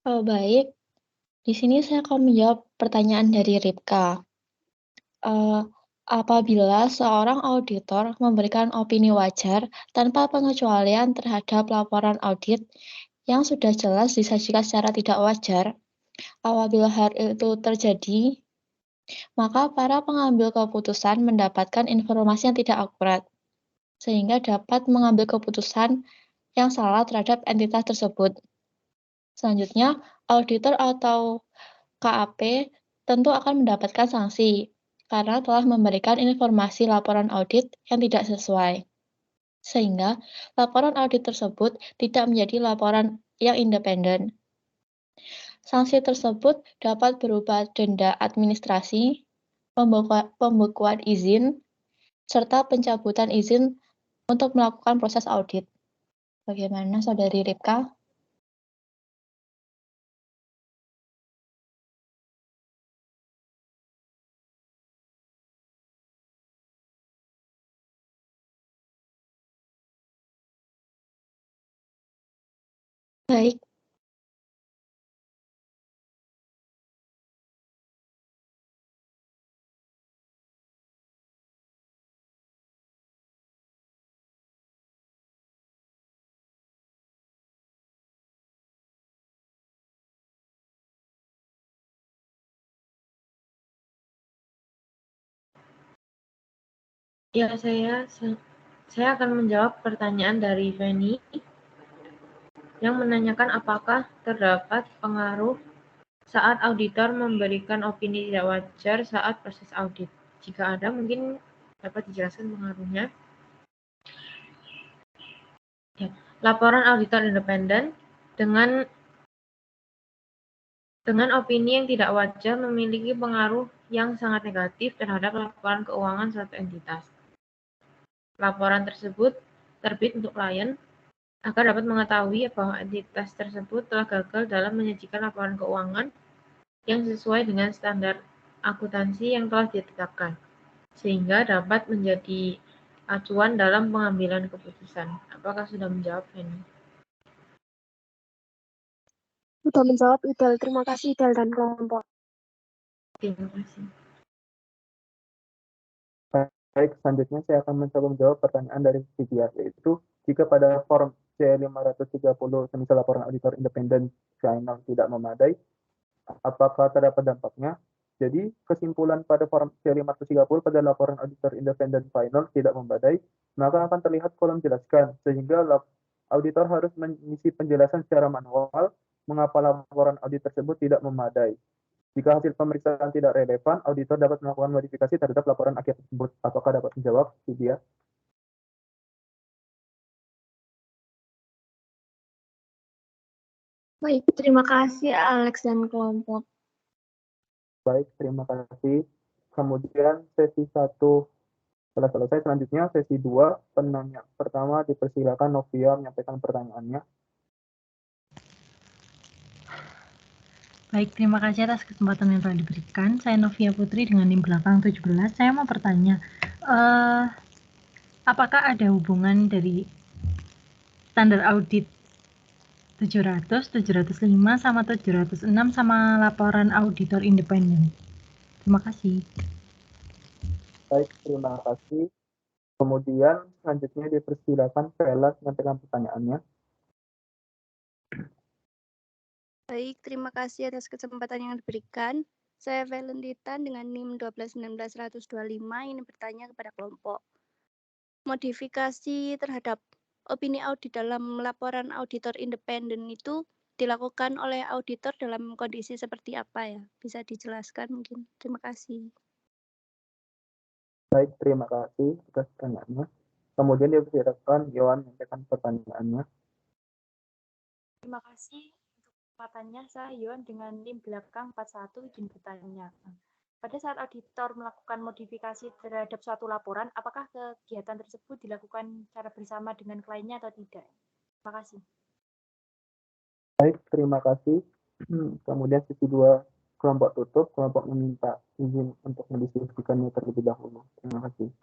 Oh, baik. Di sini saya akan menjawab pertanyaan dari Ripka. Apabila seorang auditor memberikan opini wajar tanpa pengecualian terhadap laporan audit yang sudah jelas disajikan secara tidak wajar, apabila hal itu terjadi, maka para pengambil keputusan mendapatkan informasi yang tidak akurat, sehingga dapat mengambil keputusan yang salah terhadap entitas tersebut. Selanjutnya, auditor atau KAP tentu akan mendapatkan sanksi karena telah memberikan informasi laporan audit yang tidak sesuai, sehingga laporan audit tersebut tidak menjadi laporan yang independen. Sanksi tersebut dapat berupa denda administrasi, pembekuan izin, serta pencabutan izin untuk melakukan proses audit. Bagaimana, Saudari Ripka? Baik.
Ya, saya akan menjawab pertanyaan dari Feni yang menanyakan apakah terdapat pengaruh saat auditor memberikan opini tidak wajar saat proses audit. Jika ada, mungkin dapat dijelaskan pengaruhnya. Ya, laporan auditor independen dengan opini yang tidak wajar memiliki pengaruh yang sangat negatif terhadap laporan keuangan suatu entitas. Laporan tersebut terbit untuk klien agar dapat mengetahui bahwa entitas tersebut telah gagal dalam menyajikan laporan keuangan yang sesuai dengan standar akuntansi yang telah ditetapkan, sehingga dapat menjadi acuan dalam pengambilan keputusan. Apakah sudah menjawab, Feni?
Sudah menjawab, Idel. Terima kasih, Idel dan kelompok.
Terima kasih.
Baik, selanjutnya saya akan mencoba menjawab pertanyaan dari Vidya, yaitu jika pada form C530 semisal laporan auditor independen final tidak memadai, apakah terdapat dampaknya? Jadi, kesimpulan pada form C530 pada laporan auditor independen final tidak memadai, maka akan terlihat kolom jelaskan, sehingga auditor harus mengisi penjelasan secara manual mengapa laporan audit tersebut tidak memadai. Jika hasil pemeriksaan tidak relevan, auditor dapat melakukan modifikasi terhadap laporan akhir tersebut. Apakah dapat menjawab, Vidya?
Baik, terima kasih Alex dan kelompok.
Baik, terima kasih. Kemudian sesi 1 telah selesai. Selanjutnya sesi 2, penanya pertama dipersilakan Novia menyampaikan pertanyaannya.
Baik, terima kasih atas kesempatan yang telah diberikan. Saya Novia Putri dengan NIM belakang 17. Saya mau bertanya, apakah ada hubungan dari standar audit 700, 705, sama 706 sama laporan auditor independen? Terima kasih.
Baik, terima kasih. Kemudian selanjutnya dipersilakan Vela menyampaikan pertanyaannya.
Baik, terima kasih atas kesempatan yang diberikan. Saya Valentitan dengan NIM 1219125 ini bertanya kepada kelompok. Modifikasi terhadap opini audit dalam laporan auditor independen itu dilakukan oleh auditor dalam kondisi seperti apa ya? Bisa dijelaskan mungkin? Terima kasih.
Baik, terima kasih atas pertanyaannya. Kemudian dipersilakan Yohan menyampaikan pertanyaannya.
Terima kasih untuk kesempatannya. Saya Yohan dengan NIM belakang 41 izin bertanya. Pada saat auditor melakukan modifikasi terhadap suatu laporan, apakah kegiatan tersebut dilakukan secara bersama dengan kliennya atau tidak? Terima kasih.
Baik, terima kasih. Kemudian sesi 2 kelompok tutup, kelompok meminta izin untuk mendiskusikannya terlebih dahulu. Terima kasih.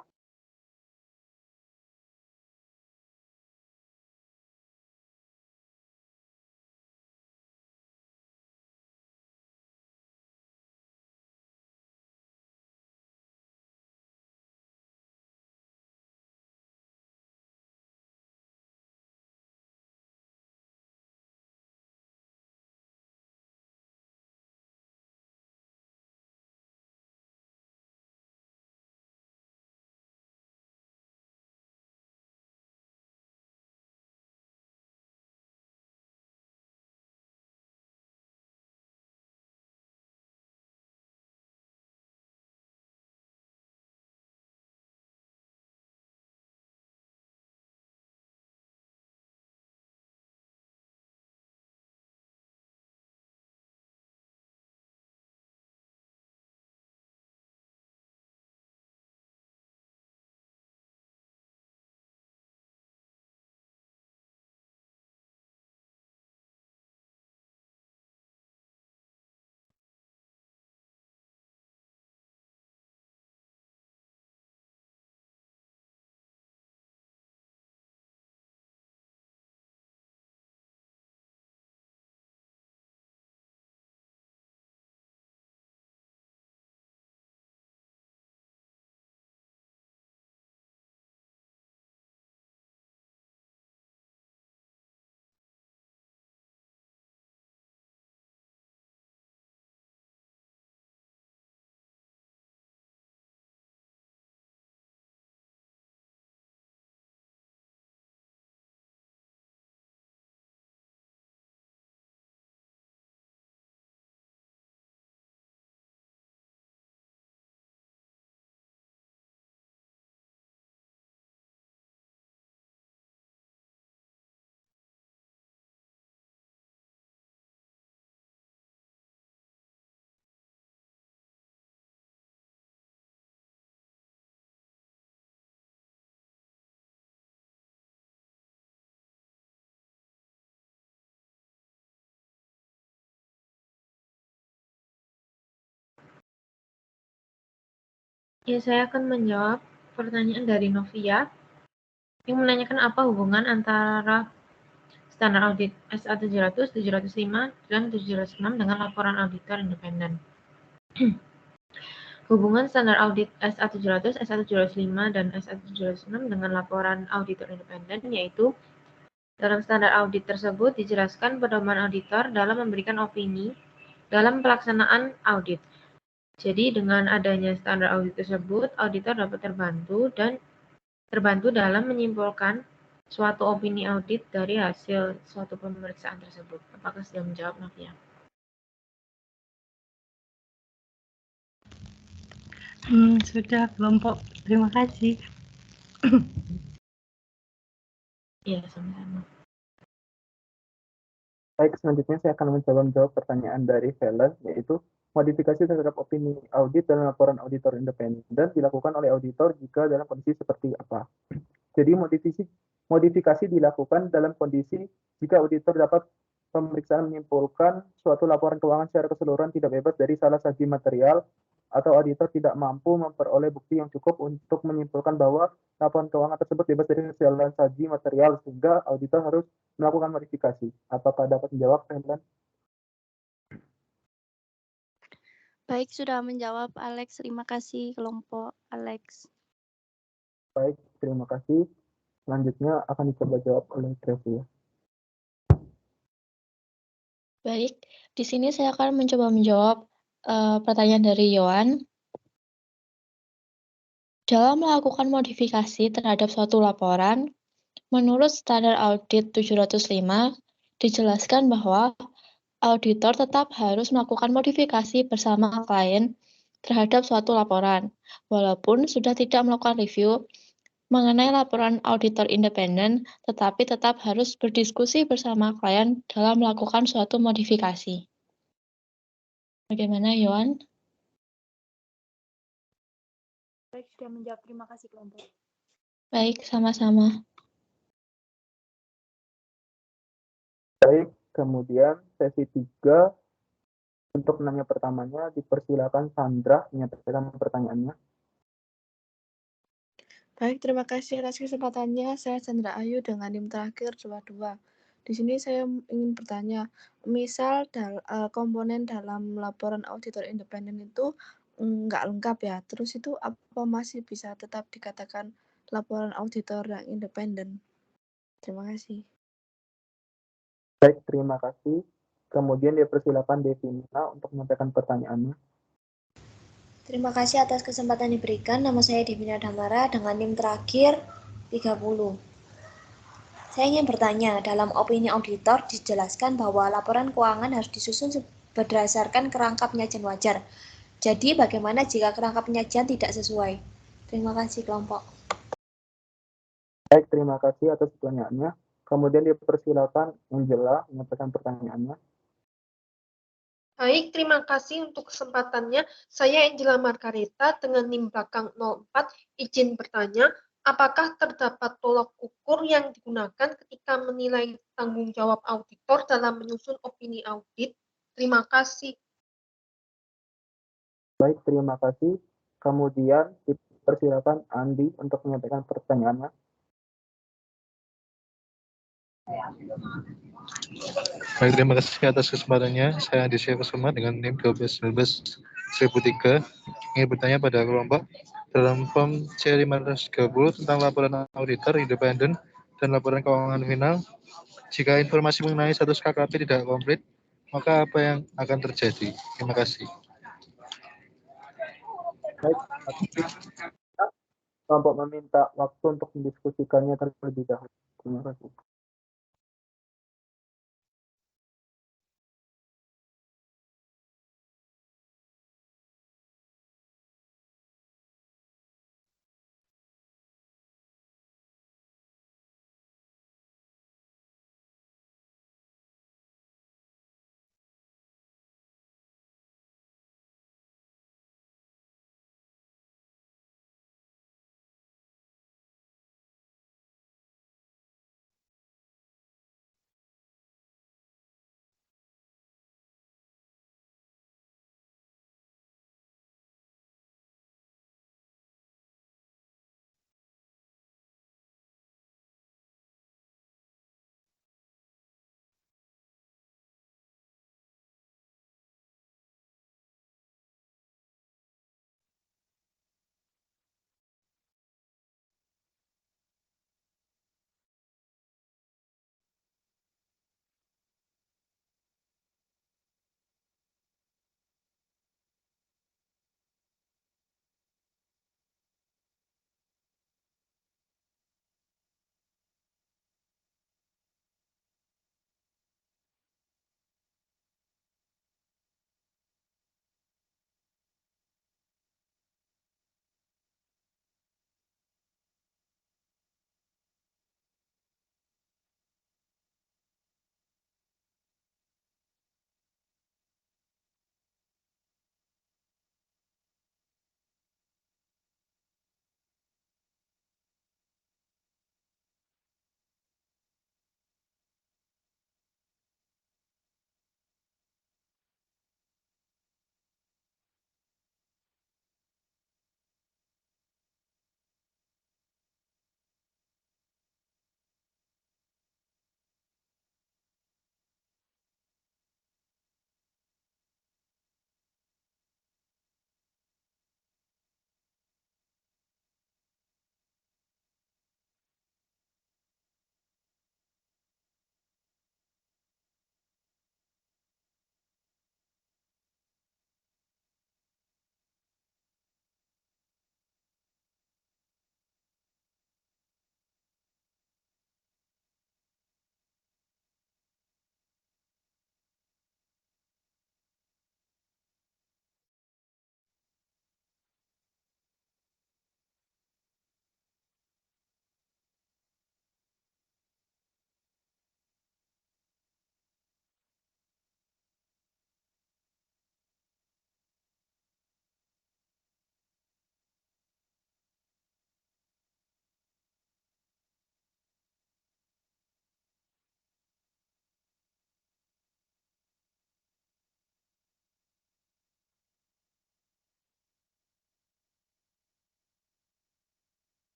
Ya, saya akan menjawab pertanyaan dari Novia yang menanyakan apa hubungan antara standar audit SA 700, 705, dan 706 dengan laporan auditor independen. Hubungan standar audit SA 700, SA 705, dan SA 706 dengan laporan auditor independen yaitu dalam standar audit tersebut dijelaskan pedoman auditor dalam memberikan opini dalam pelaksanaan audit. Jadi dengan adanya standar audit tersebut, auditor dapat terbantu dalam menyimpulkan suatu opini audit dari hasil suatu pemeriksaan tersebut. Apakah sudah menjawab, Novia?
Sudah, kelompok. Terima kasih.
Iya, sama-sama.
Baik, selanjutnya saya akan mencoba menjawab pertanyaan dari Helen, yaitu modifikasi terhadap opini audit dan laporan auditor independen dilakukan oleh auditor jika dalam kondisi seperti apa. Jadi modifikasi dilakukan dalam kondisi jika auditor dapat pemeriksaan menyimpulkan suatu laporan keuangan secara keseluruhan tidak bebas dari salah saji material atau auditor tidak mampu memperoleh bukti yang cukup untuk menyimpulkan bahwa laporan keuangan tersebut bebas dari salah saji material sehingga auditor harus melakukan modifikasi. Apakah dapat menjawab, Helen?
Baik, sudah menjawab Alex. Terima kasih kelompok Alex.
Baik, terima kasih. Selanjutnya akan dicoba jawab oleh Trevi.
Baik, di sini saya akan mencoba menjawab pertanyaan dari Yohan. Dalam melakukan modifikasi terhadap suatu laporan, menurut standar audit 705, dijelaskan bahwa auditor tetap harus melakukan modifikasi bersama klien terhadap suatu laporan, walaupun sudah tidak melakukan review mengenai laporan auditor independen, tetapi tetap harus berdiskusi bersama klien dalam melakukan suatu modifikasi. Bagaimana, Yohan?
Baik, sudah menjawab. Terima kasih kelompok.
Baik, sama-sama.
Baik, kemudian sesi 3 untuk penanya pertamanya dipersilakan Sandra menyampaikan pertanyaannya.
Baik, terima kasih atas kesempatannya. Saya Chandra Ayu dengan NIM terakhir 22. Di sini saya ingin bertanya, misal komponen dalam laporan auditor independen itu nggak lengkap ya, terus itu apa masih bisa tetap dikatakan laporan auditor yang independen? Terima kasih.
Baik, terima kasih. Kemudian dipersilakan Devina untuk menyampaikan pertanyaannya.
Terima kasih atas kesempatan diberikan. Nama saya Devina Damara dengan NIM terakhir 30. Saya ingin bertanya, dalam opini auditor dijelaskan bahwa laporan keuangan harus disusun berdasarkan kerangka penyajian wajar. Jadi bagaimana jika kerangka penyajian tidak sesuai? Terima kasih kelompok.
Baik, terima kasih atas pertanyaannya. Kemudian dipersilakan Angela menyampaikan pertanyaannya.
Baik, terima kasih untuk kesempatannya. Saya Angela Margareta dengan NIM belakang 04. Izin bertanya, apakah terdapat tolak ukur yang digunakan ketika menilai tanggung jawab auditor dalam menyusun opini audit? Terima kasih.
Baik, terima kasih. Kemudian dipersilakan Andi untuk menyampaikan pertanyaannya.
Baik, terima kasih atas kesempatannya. Saya Andi Kusuma dengan NIM 1219-1003. Ingin bertanya pada kelompok dalam form C530 tentang laporan auditor independen dan laporan keuangan final. Jika informasi mengenai status KKP tidak komplit, maka apa yang akan terjadi? Terima kasih.
Baik, kelompok meminta waktu untuk mendiskusikannya terlebih dahulu. Terima kasih.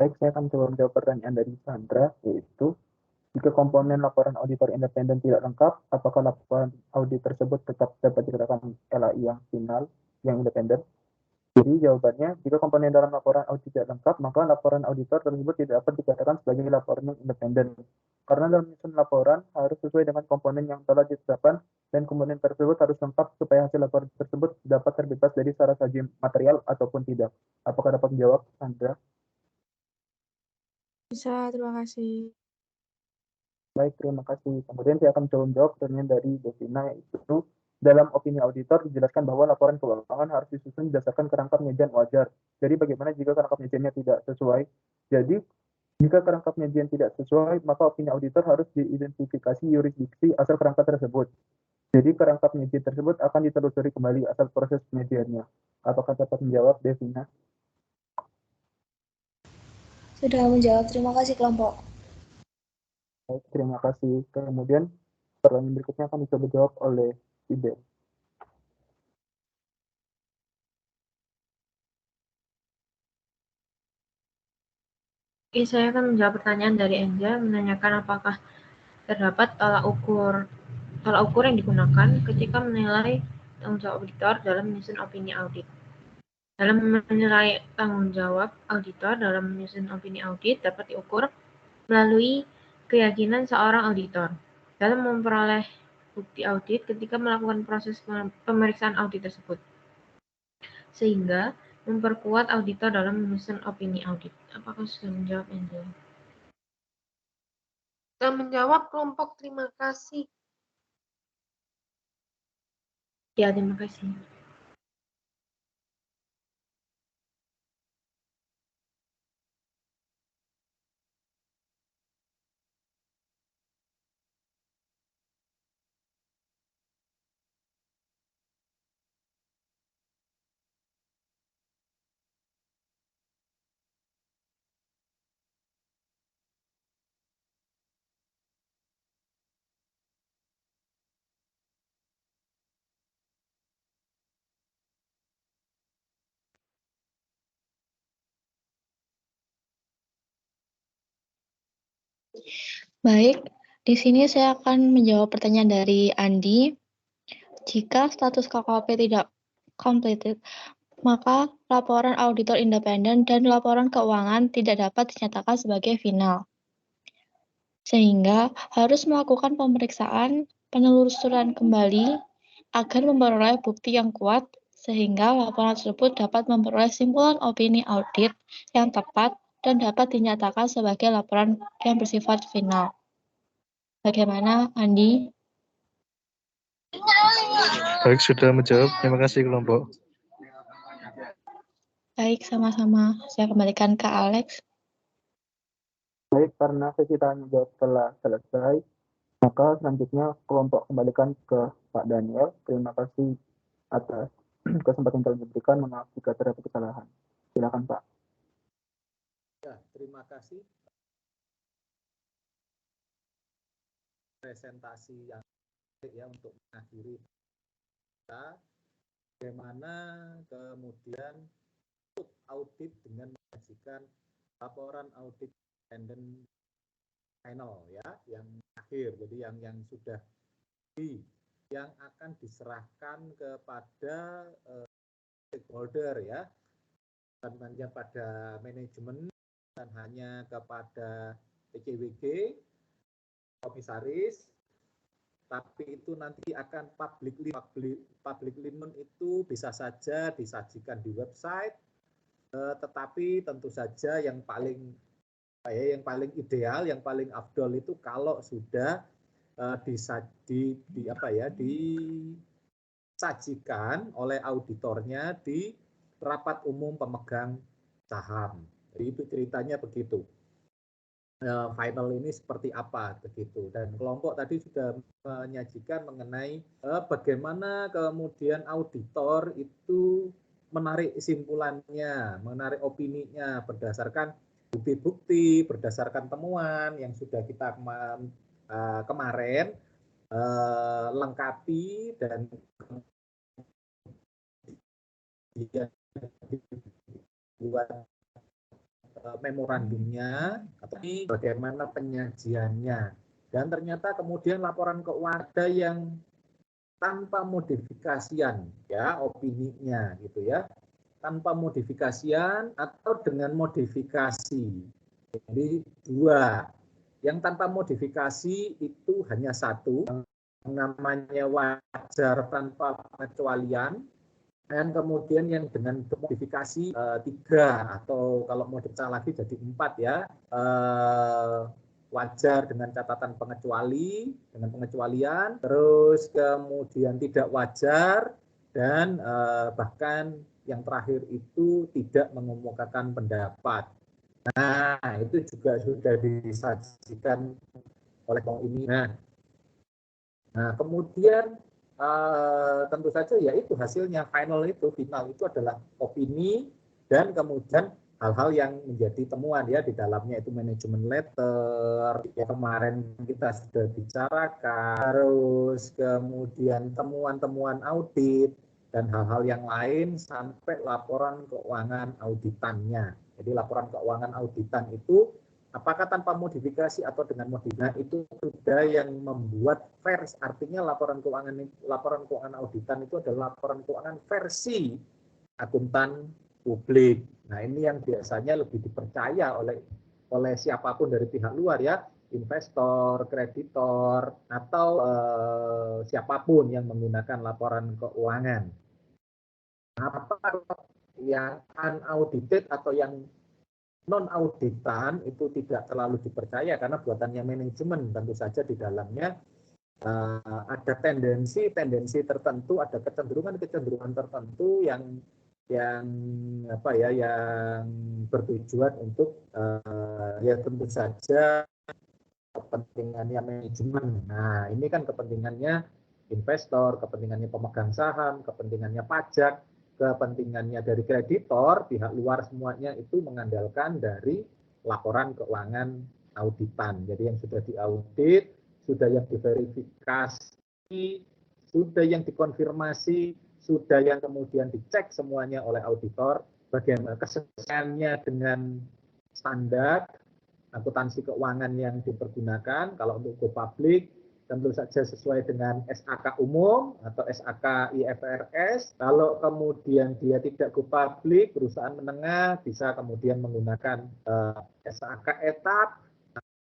Baik, saya akan coba menjawab pertanyaan dari Sandra, yaitu jika komponen laporan auditor independen tidak lengkap, apakah laporan audit tersebut tetap dapat dikatakan LAI yang final, yang independen? Jadi jawabannya, jika komponen dalam laporan audit tidak lengkap, maka laporan auditor tersebut tidak dapat dikatakan sebagai laporan yang independen. Karena dalam menyusun laporan harus sesuai dengan komponen yang telah ditetapkan dan komponen tersebut harus lengkap supaya hasil laporan tersebut dapat terbebas dari syarat saji material ataupun tidak. Apakah dapat menjawab, Sandra?
Bisa, terima kasih.
Baik, terima kasih. Kemudian saya akan coba menjawab pertanyaan dari Devina, yaitu dalam opini auditor dijelaskan bahwa laporan keuangan harus disusun berdasarkan kerangka penyajian wajar. Jadi bagaimana jika kerangka penyajiannya tidak sesuai? Jadi jika kerangka penyajian tidak sesuai, maka opini auditor harus diidentifikasi yurisdiksi asal kerangka tersebut. Jadi kerangka penyajian tersebut akan ditelusuri kembali asal proses penyajiannya. Apakah dapat menjawab, Devina?
Sudah menjawab, terima kasih kelompok.
Baik, terima kasih. Kemudian pertanyaan berikutnya akan dicoba jawab oleh Fidel.
Oke, saya akan menjawab pertanyaan dari Enja menanyakan apakah terdapat tolak ukur yang digunakan ketika menilai tanggung jawab auditor dalam menyusun opini audit. Dalam menilai tanggung jawab auditor dalam menyusun opini audit dapat diukur melalui keyakinan seorang auditor dalam memperoleh bukti audit ketika melakukan proses pemeriksaan audit tersebut, sehingga memperkuat auditor dalam menyusun opini audit. Apakah sudah menjawab, Angel?
Sudah menjawab kelompok, terima kasih.
Ya, terima kasih.
Baik, di sini saya akan menjawab pertanyaan dari Andi. Jika status KKP tidak completed, maka laporan auditor independen dan laporan keuangan tidak dapat dinyatakan sebagai final. Sehingga harus melakukan pemeriksaan penelusuran kembali agar memperoleh bukti yang kuat sehingga laporan tersebut dapat memperoleh simpulan opini audit yang tepat dan dapat dinyatakan sebagai laporan yang bersifat final. Bagaimana, Andi?
Baik, sudah menjawab. Terima kasih kelompok.
Baik, sama-sama. Saya kembalikan ke Alex.
Baik, karena sesi tanya jawab telah selesai, maka selanjutnya kelompok kembalikan ke Pak Daniel. Terima kasih atas kesempatan yang diberikan. Maaf jika terdapat kesalahan. Silakan, Pak.
Ya, terima kasih. Presentasi yang baik ya untuk mengakhiri kita, bagaimana kemudian audit dengan menyajikan laporan audit independen final ya, yang akhir, jadi yang sudah yang akan diserahkan kepada stakeholder ya, bukan hanya pada manajemen dan hanya kepada PCWG, komisaris, tapi itu nanti akan public linen itu bisa saja disajikan di website, tetapi tentu saja yang paling ideal, yang paling afdol itu kalau sudah disajikan oleh auditornya di rapat umum pemegang saham. Jadi itu ceritanya begitu. Final ini seperti apa begitu, dan kelompok tadi sudah menyajikan mengenai bagaimana kemudian auditor itu menarik simpulannya, menarik opininya berdasarkan bukti-bukti, berdasarkan temuan yang sudah kita kemarin lengkapi dan kemudian dibuat memorandumnya, tapi bagaimana penyajiannya. Dan ternyata kemudian laporan keuangan yang tanpa modifikasian, ya, opininya gitu ya, tanpa modifikasian atau dengan modifikasi. Jadi dua. Yang tanpa modifikasi itu hanya satu, yang namanya wajar tanpa pengecualian, dan kemudian yang dengan modifikasi 3, atau kalau mau dipecah lagi jadi 4 ya, wajar dengan catatan dengan pengecualian, terus kemudian tidak wajar, dan bahkan yang terakhir itu tidak mengemukakan pendapat. Nah, itu juga sudah disajikan oleh ini. Nah, kemudian tentu saja ya itu hasilnya final itu adalah opini, dan kemudian hal-hal yang menjadi temuan ya di dalamnya itu manajemen letter ya kemarin kita sudah bicarakan, terus kemudian temuan-temuan audit dan hal-hal yang lain sampai laporan keuangan auditannya. Jadi laporan keuangan auditan itu apakah tanpa modifikasi atau dengan modifikasi itu sudah yang membuat versi, artinya laporan keuangan auditan itu adalah laporan keuangan versi akuntan publik. Nah, ini yang biasanya lebih dipercaya oleh siapapun dari pihak luar ya, investor, kreditor, atau siapapun yang menggunakan laporan keuangan. Apa yang unaudited atau yang non-auditan itu tidak terlalu dipercaya karena buatannya manajemen, tentu saja di dalamnya ada tendensi tertentu, ada kecenderungan tertentu yang bertujuan untuk ya tentu saja kepentingannya manajemen. Nah, ini kan kepentingannya investor, kepentingannya pemegang saham, kepentingannya pajak, kepentingannya dari kreditor, pihak luar semuanya itu mengandalkan dari laporan keuangan auditan. Jadi yang sudah diaudit, sudah yang diverifikasi, sudah yang dikonfirmasi, sudah yang kemudian dicek semuanya oleh auditor, bagaimana kesesuaiannya dengan standar akuntansi keuangan yang dipergunakan. Kalau untuk go public, tentu saja sesuai dengan SAK umum atau SAK IFRS. Kalau kemudian dia tidak go public, perusahaan menengah bisa kemudian menggunakan SAK etap,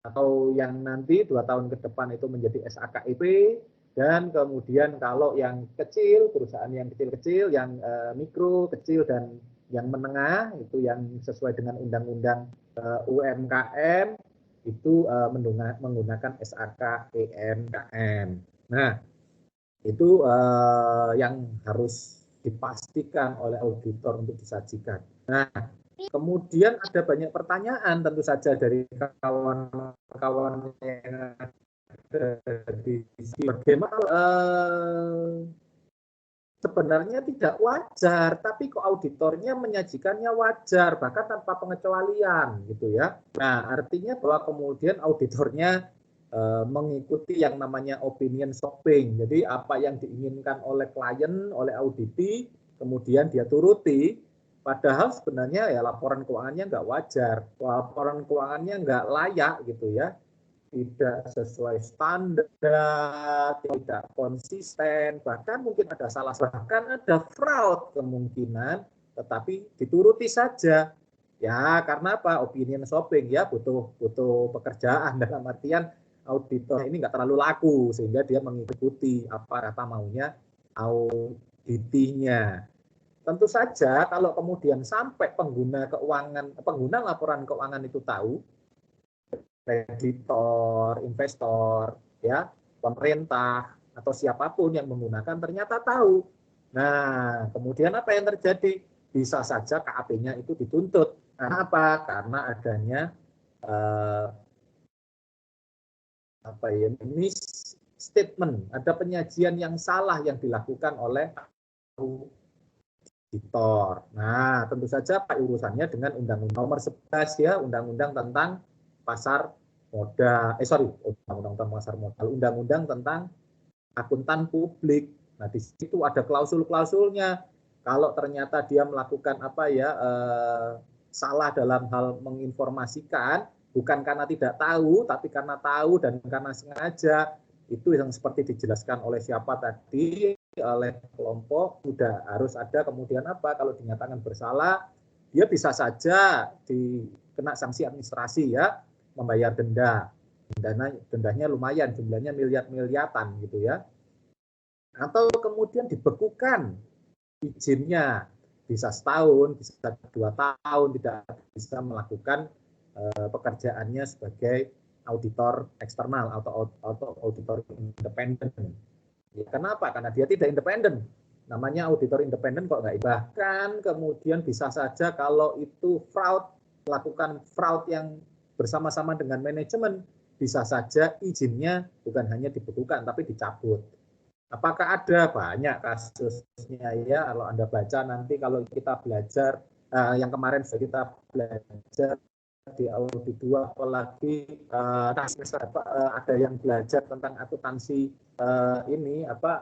atau yang nanti 2 tahun ke depan itu menjadi SAK EP. Dan kemudian kalau yang kecil, perusahaan yang kecil-kecil, yang mikro, kecil, dan yang menengah, itu yang sesuai dengan undang-undang UMKM, itu menggunakan SAK EMKM. Nah, itu yang harus dipastikan oleh auditor untuk disajikan. Nah, kemudian ada banyak pertanyaan tentu saja dari kawan-kawan yang bagaimana sebenarnya tidak wajar, tapi kok auditornya menyajikannya wajar, bahkan tanpa pengecualian gitu ya. Nah, artinya bahwa kemudian auditornya mengikuti yang namanya opinion shopping. Jadi apa yang diinginkan oleh klien, oleh auditi, kemudian dia turuti, padahal sebenarnya ya laporan keuangannya nggak wajar, laporan keuangannya nggak layak gitu ya. Tidak sesuai standar, tidak konsisten, bahkan mungkin ada salah, bahkan ada fraud kemungkinan, tetapi dituruti saja. Ya, karena apa? Opinion shopping ya, butuh pekerjaan, dalam artian auditor ini nggak terlalu laku sehingga dia mengikuti apa kata maunya auditinya. Tentu saja kalau kemudian sampai pengguna laporan keuangan itu tahu, kreditor, investor, ya, pemerintah atau siapapun yang menggunakan ternyata tahu. Nah, kemudian apa yang terjadi? Bisa saja KAP-nya itu dituntut. Karena apa? Karena adanya misstatement, ada penyajian yang salah yang dilakukan oleh auditor. Nah, tentu saja Pak urusannya dengan Undang-Undang Nomor 11 ya, Undang-Undang tentang pasar modal, Undang-Undang pasar modal, Undang-Undang tentang akuntan publik. Nah, di situ ada klausul-klausulnya. Kalau ternyata dia melakukan salah dalam hal menginformasikan, bukan karena tidak tahu, tapi karena tahu dan karena sengaja. Itu yang seperti dijelaskan oleh siapa tadi, oleh kelompok, sudah harus ada kemudian apa, kalau dinyatakan bersalah, dia bisa saja dikena sanksi administrasi ya, membayar denda. Dendanya lumayan, jumlahnya miliar-miliaran gitu ya. Atau kemudian dibekukan izinnya, bisa setahun, bisa 2 tahun, tidak bisa melakukan pekerjaannya sebagai auditor eksternal atau auditor independen. Ya, kenapa? Karena dia tidak independen. Namanya auditor independen kok nggak. Bahkan kemudian bisa saja kalau itu fraud, melakukan fraud yang bersama-sama dengan manajemen, bisa saja izinnya bukan hanya dibekukan tapi dicabut. Apakah ada? Banyak kasusnya ya. Kalau Anda baca nanti, kalau kita belajar yang kemarin sudah kita belajar di audit 2, apalagi ada yang belajar tentang akuntansi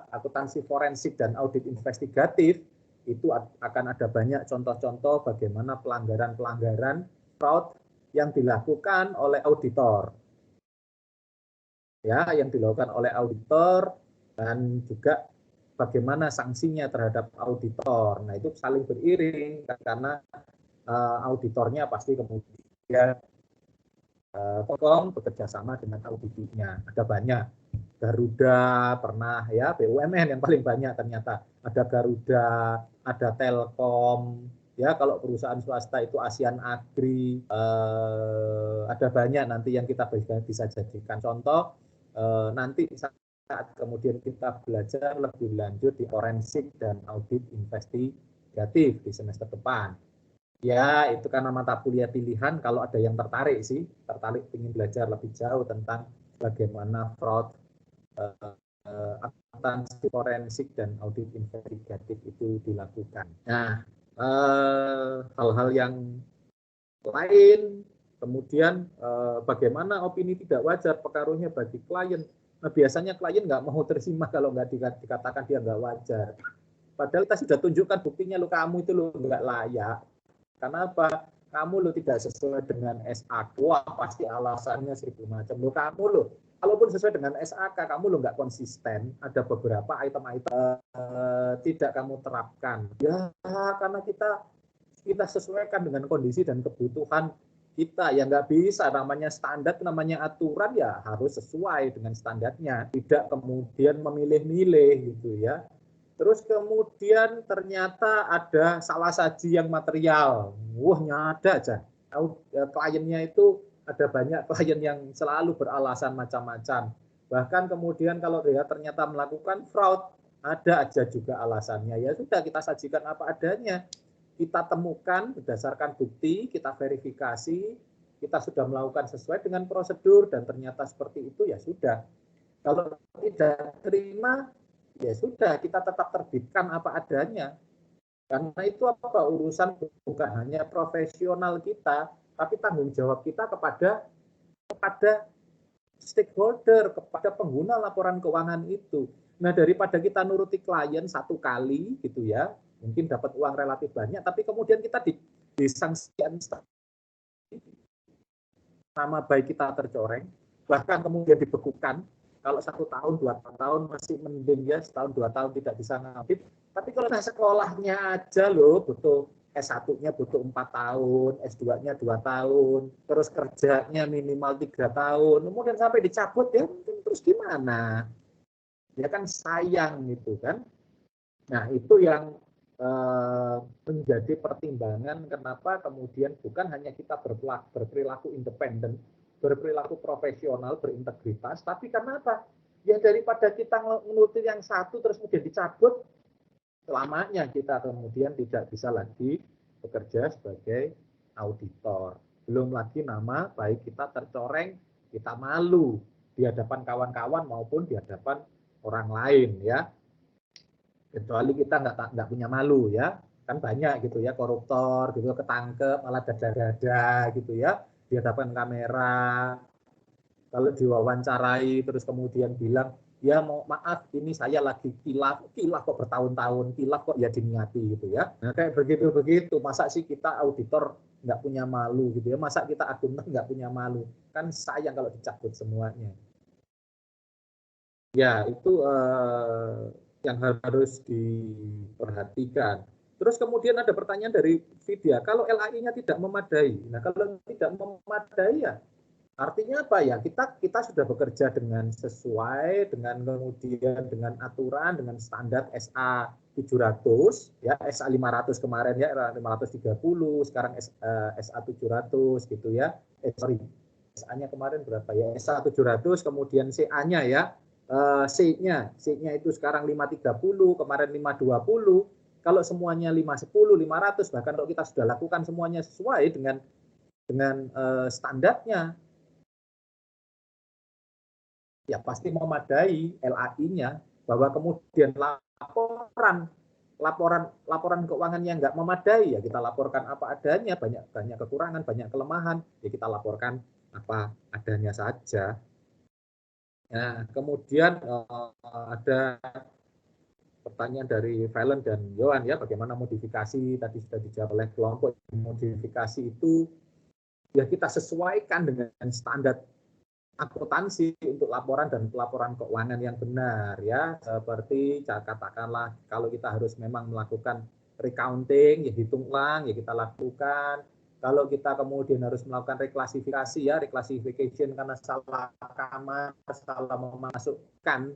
akuntansi forensik dan audit investigatif, itu akan ada banyak contoh-contoh bagaimana pelanggaran-pelanggaran fraud yang dilakukan oleh auditor. Ya, yang dilakukan oleh auditor, dan juga bagaimana sanksinya terhadap auditor. Nah, itu saling beriring karena auditornya pasti kemudian bekerja sama dengan auditnya. Ada banyak. Garuda pernah ya, BUMN yang paling banyak ternyata. Ada Garuda, ada Telkom, ya kalau perusahaan swasta itu Asian Agri, ada banyak nanti yang kita bisa jadikan contoh. Nanti saat kemudian kita belajar lebih lanjut di forensik dan audit investigatif di semester depan. Ya, itu karena mata kuliah pilihan, kalau ada yang tertarik ingin belajar lebih jauh tentang bagaimana fraud, akuntansi forensik dan audit investigatif itu dilakukan. Nah, hal-hal yang lain, kemudian bagaimana opini tidak wajar pengaruhnya bagi klien. Nah, biasanya klien nggak mau terima kalau nggak dikatakan dia nggak wajar. Padahal kita sudah tunjukkan buktinya, lo kamu itu lo nggak layak. Karena apa? Kamu lo tidak sesuai dengan SAK. Wah, pasti alasannya 1000 macam. Lo kamu lo, kalaupun sesuai dengan SAK, kamu lo nggak konsisten. Ada beberapa item-item tidak kamu terapkan. Ya, karena kita sesuaikan dengan kondisi dan kebutuhan kita. Ya nggak bisa, namanya standar, namanya aturan, ya harus sesuai dengan standarnya. Tidak kemudian memilih-milih gitu ya. Terus kemudian ternyata ada salah saji yang material. Wah, nyada aja. Kliennya itu ada banyak klien yang selalu beralasan macam-macam. Bahkan kemudian kalau dia ternyata melakukan fraud, ada aja juga alasannya. Ya sudah, kita sajikan apa adanya. Kita temukan berdasarkan bukti, kita verifikasi, kita sudah melakukan sesuai dengan prosedur dan ternyata seperti itu, ya sudah. Kalau tidak terima, ya sudah, kita tetap terbitkan apa adanya. Karena itu urusan bukan hanya profesional kita, tapi tanggung jawab kita kepada stakeholder, kepada pengguna laporan keuangan itu. Nah, daripada kita nuruti klien 1 kali gitu ya, mungkin dapat uang relatif banyak, tapi kemudian kita disanksi nama baik kita tercoreng, bahkan kemudian dibekukan. Kalau 1 tahun, 2 tahun masih mending ya, setahun 2 tahun tidak bisa ngaudit. Tapi kalau sekolahnya aja loh, butuh S1-nya butuh 4 tahun, S2-nya 2 tahun, terus kerjanya minimal 3 tahun, kemudian sampai dicabut ya, terus gimana? Ya kan sayang gitu kan. Nah, itu yang menjadi pertimbangan kenapa kemudian bukan hanya kita berperilaku independen, berperilaku profesional, berintegritas, tapi karena apa? Ya daripada kita menuruti yang satu terus kemudian dicabut, selamanya kita kemudian tidak bisa lagi bekerja sebagai auditor. Belum lagi nama baik kita tercoreng, kita malu di hadapan kawan-kawan maupun di hadapan orang lain ya. Kecuali kita nggak punya malu ya, kan banyak gitu ya koruptor gitu ketangkep malah dada-dada gitu ya di hadapan kamera. Kalau diwawancarai terus kemudian bilang ya mau maaf ini saya lagi kilaf kok bertahun-tahun, kilaf kok ya diniati gitu ya. Nah kayak begitu, masa sih kita auditor nggak punya malu gitu ya, masa kita akuntan nggak punya malu, kan sayang kalau dicabut semuanya. Ya itu yang harus diperhatikan. Terus kemudian ada pertanyaan dari Vidya, kalau LAI-nya tidak memadai, nah kalau tidak memadai ya artinya apa ya? Kita sudah bekerja dengan sesuai dengan kemudian dengan aturan, dengan standar SA 700 ya, SA 500 kemarin ya, 530, sekarang SA 700 gitu ya. Sorry, SA-nya kemarin berapa ya? SA 700, kemudian CA-nya ya. C-nya itu sekarang 530, kemarin 520. Kalau semuanya 510, 500, bahkan kalau kita sudah lakukan semuanya sesuai dengan standarnya, ya pasti memadai LAI-nya, bahwa kemudian laporan keuangan yang nggak memadai ya kita laporkan apa adanya, banyak kekurangan, banyak kelemahan, ya kita laporkan apa adanya saja. Nah, kemudian ada pertanyaan dari Valen dan Yohan ya, bagaimana modifikasi, tadi sudah dijawab oleh kelompok. Modifikasi itu ya kita sesuaikan dengan standar akuntansi untuk laporan dan pelaporan keuangan yang benar ya, seperti katakanlah kalau kita harus memang melakukan recounting ya hitung ulang ya kita lakukan. Kalau kita kemudian harus melakukan reklasifikasi ya, reclassification karena salah kamar, salah memasukkan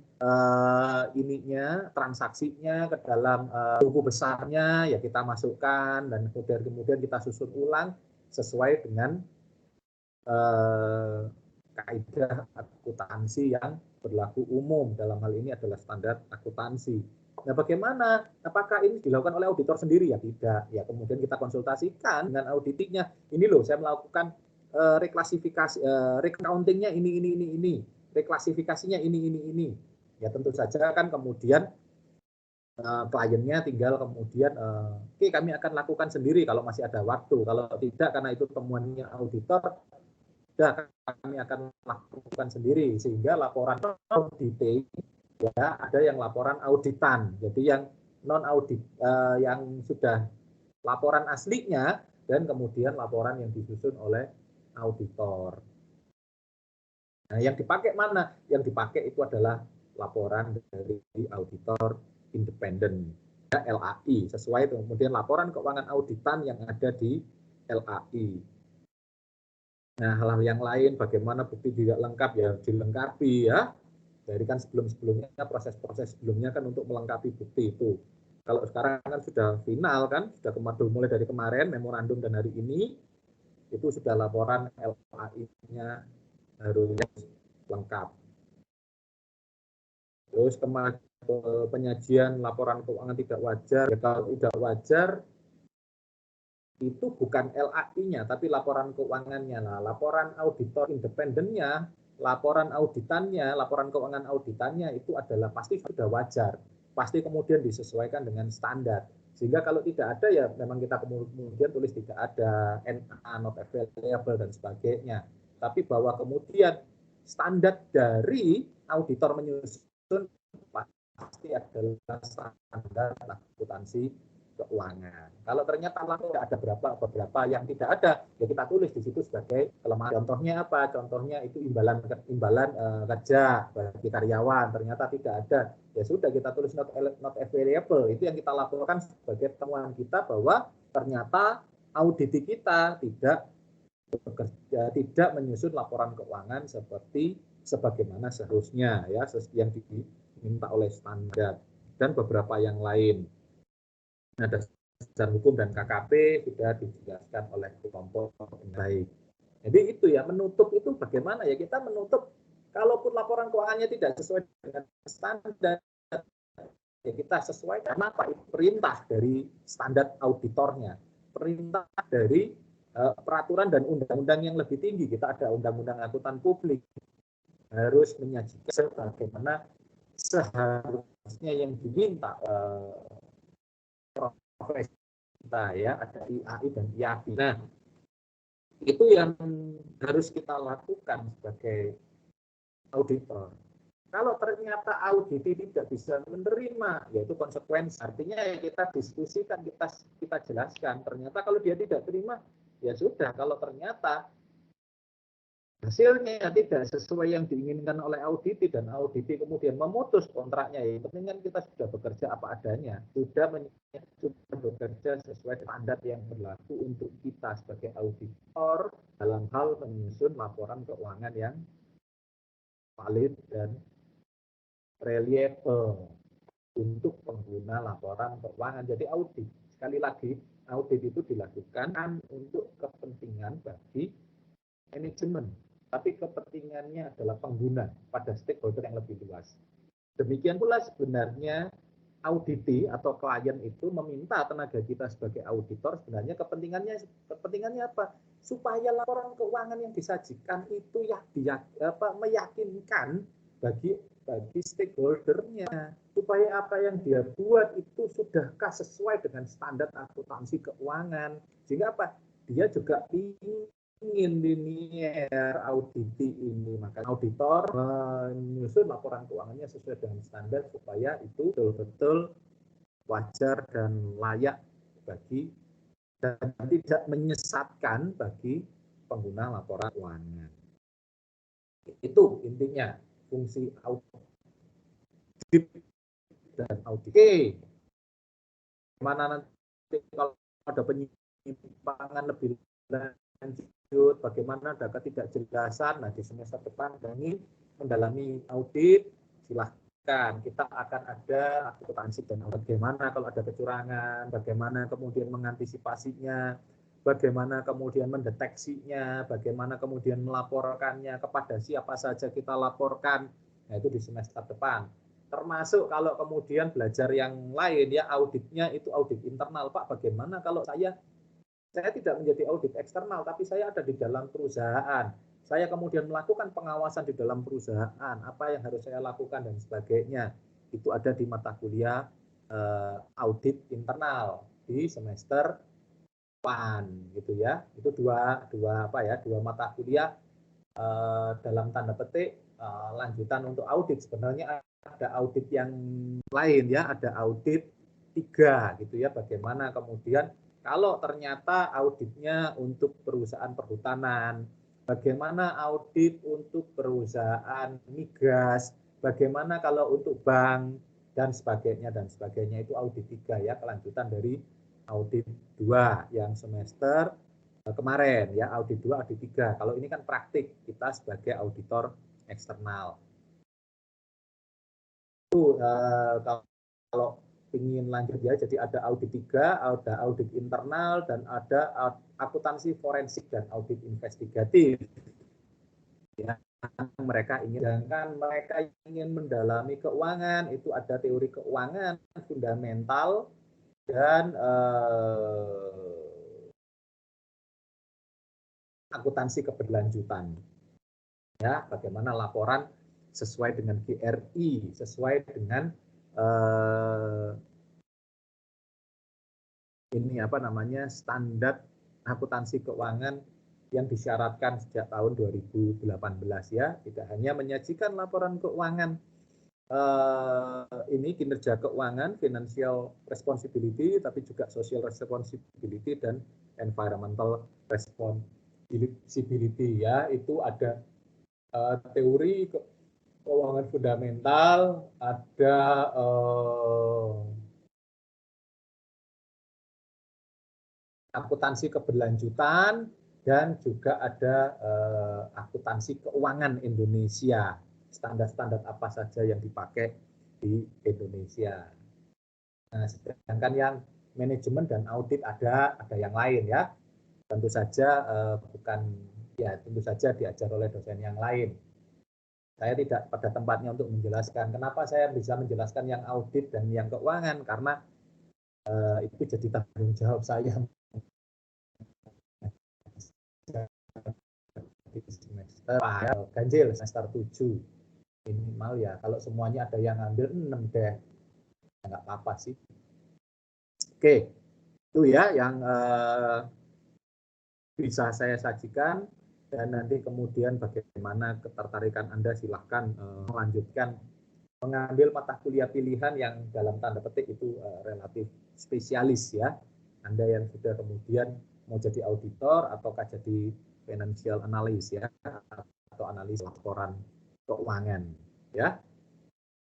transaksinya ke dalam buku besarnya ya kita masukkan, dan kemudian kita susun ulang sesuai dengan kaidah akuntansi yang berlaku umum, dalam hal ini adalah standar akuntansi. Nah, bagaimana? Apakah ini dilakukan oleh auditor sendiri? Ya tidak. Ya kemudian kita konsultasikan dengan auditingnya. Ini loh, saya melakukan reklasifikasi, recountingnya ini, reklasifikasinya ini. Ya tentu saja kan kemudian kliennya tinggal kemudian, oke kami akan lakukan sendiri kalau masih ada waktu. Kalau tidak karena itu temuannya auditor, kami akan lakukan sendiri, sehingga laporan auditing ya ada yang laporan auditan, jadi yang non audit yang sudah laporan aslinya dan kemudian laporan yang disusun oleh auditor. Nah, yang dipakai mana? Yang dipakai itu adalah laporan dari auditor independen ya, LAI, sesuai kemudian laporan keuangan auditan yang ada di LAI. Nah, hal-hal yang lain, bagaimana bukti tidak lengkap ya dilengkapi ya. Dari kan sebelumnya proses-proses sebelumnya kan untuk melengkapi bukti itu. Kalau sekarang kan sudah final kan, sudah mulai dari kemarin memorandum dan hari ini itu sudah laporan LAI-nya harus lengkap. Terus penyajian laporan keuangan tidak wajar, ya kalau tidak wajar itu bukan LAI-nya, tapi laporan keuangannya. Nah, laporan auditor independennya, laporan auditannya, laporan keuangan auditannya itu adalah pasti sudah wajar. Pasti kemudian disesuaikan dengan standar. Sehingga kalau tidak ada ya memang kita kemudian tulis tidak ada, NA, not available, dan sebagainya. Tapi bahwa kemudian standar dari auditor menyusun pasti adalah standar akuntansi keuangan. Kalau ternyata tidak ada beberapa yang tidak ada, ya kita tulis di situ sebagai kelemahan. Contohnya apa? Contohnya itu imbalan kerja bagi karyawan ternyata tidak ada. Ya sudah kita tulis not available. Itu yang kita laporkan sebagai temuan kita bahwa ternyata audit kita tidak menyusun laporan keuangan sebagaimana seharusnya ya, yang diminta oleh standar, dan beberapa yang lain. Ada dasar hukum dan KKP sudah dijelaskan oleh kelompok dengan baik. Jadi itu ya, menutup itu bagaimana ya, kita menutup kalaupun laporan keuangannya tidak sesuai dengan standar ya kita sesuaikan. Kenapa? Itu perintah dari standar auditornya, perintah dari peraturan dan undang-undang yang lebih tinggi. Kita ada undang-undang akuntan publik, harus menyajikan sebagaimana seharusnya yang diminta profesi kita ya, ada IAI dan IAPI. Nah, itu yang harus kita lakukan sebagai auditor. Kalau ternyata audit tidak bisa menerima, yaitu konsekuensi. Artinya ya kita diskusikan, kita jelaskan. Ternyata kalau dia tidak terima, ya sudah. Kalau ternyata hasilnya tidak sesuai yang diinginkan oleh auditi dan auditi kemudian memutus kontraknya, ya penting kan kita sudah bekerja apa adanya, sudah bekerja sesuai standar yang berlaku untuk kita sebagai auditor dalam hal menyusun laporan keuangan yang valid dan reliable untuk pengguna laporan keuangan. Jadi audit, sekali lagi, audit itu dilakukan untuk kepentingan bagi manajemen, tapi kepentingannya adalah pengguna pada stakeholder yang lebih luas. Demikian pula sebenarnya auditi atau klien itu meminta tenaga kita sebagai auditor, sebenarnya kepentingannya apa? Supaya laporan keuangan yang disajikan itu ya meyakinkan bagi stakeholdernya, supaya apa yang dia buat itu sudahkah sesuai dengan standar akuntansi keuangan, sehingga apa? Dia juga ingin linear auditi ini, maka auditor menyusun laporan keuangannya sesuai dengan standar supaya itu betul-betul wajar dan layak bagi dan tidak menyesatkan bagi pengguna laporan keuangan. Itu intinya fungsi audit dan audit. Oke, mana nanti kalau ada penyimpangan lebih lanjut, bagaimana ada ketidakjelasan, nah di semester depan ingin mendalami audit, silahkan, kita akan ada akuntansi dan bagaimana kalau ada kecurangan, bagaimana kemudian mengantisipasinya, bagaimana kemudian mendeteksinya, bagaimana kemudian melaporkannya, kepada siapa saja kita laporkan, nah itu di semester depan. Termasuk kalau kemudian belajar yang lain ya, auditnya itu audit internal, Pak, bagaimana kalau saya tidak menjadi audit eksternal, tapi saya ada di dalam perusahaan. Saya kemudian melakukan pengawasan di dalam perusahaan, apa yang harus saya lakukan dan sebagainya. Itu ada di mata kuliah audit internal di semester depan, gitu ya. Itu dua mata kuliah dalam tanda petik lanjutan untuk audit. Sebenarnya ada audit yang lain ya, ada audit 3 gitu ya. Bagaimana kemudian kalau ternyata auditnya untuk perusahaan perhutanan, bagaimana audit untuk perusahaan migas, bagaimana kalau untuk bank, dan sebagainya itu audit 3 ya, kelanjutan dari audit 2 yang semester kemarin ya, audit 2, audit 3. Kalau ini kan praktik kita sebagai auditor eksternal. Itu kalau ingin lanjut ya, jadi ada audit 3, ada audit internal, dan ada akuntansi forensik dan audit investigatif. Ya, mereka ingin mendalami keuangan, itu ada teori keuangan fundamental dan akuntansi keberlanjutan. Ya, bagaimana laporan sesuai dengan GRI, sesuai dengan standar akuntansi keuangan yang disyaratkan sejak tahun 2018 ya. Tidak hanya menyajikan laporan keuangan ini kinerja keuangan, financial responsibility, tapi juga social responsibility dan environmental responsibility ya. Itu ada teori keuangan fundamental, ada akuntansi keberlanjutan, dan juga ada akuntansi keuangan Indonesia. Standar-standar apa saja yang dipakai di Indonesia. Nah, sedangkan yang manajemen dan audit ada yang lain ya. Tentu saja tentu saja diajar oleh dosen yang lain. Saya tidak pada tempatnya untuk menjelaskan. Kenapa saya bisa menjelaskan yang audit dan yang keuangan? Karena itu jadi tanggung jawab saya. Semester ganjil semester 7 minimal ya. Kalau semuanya ada yang ngambil 6 deh, nggak apa-apa sih. Oke, itu ya yang bisa saya sajikan. dan nanti kemudian bagaimana ketertarikan Anda, silahkan melanjutkan mengambil mata kuliah pilihan yang dalam tanda petik itu relatif spesialis ya. Anda yang sudah kemudian mau jadi auditor ataukah jadi financial analyst ya, atau analis laporan keuangan ya.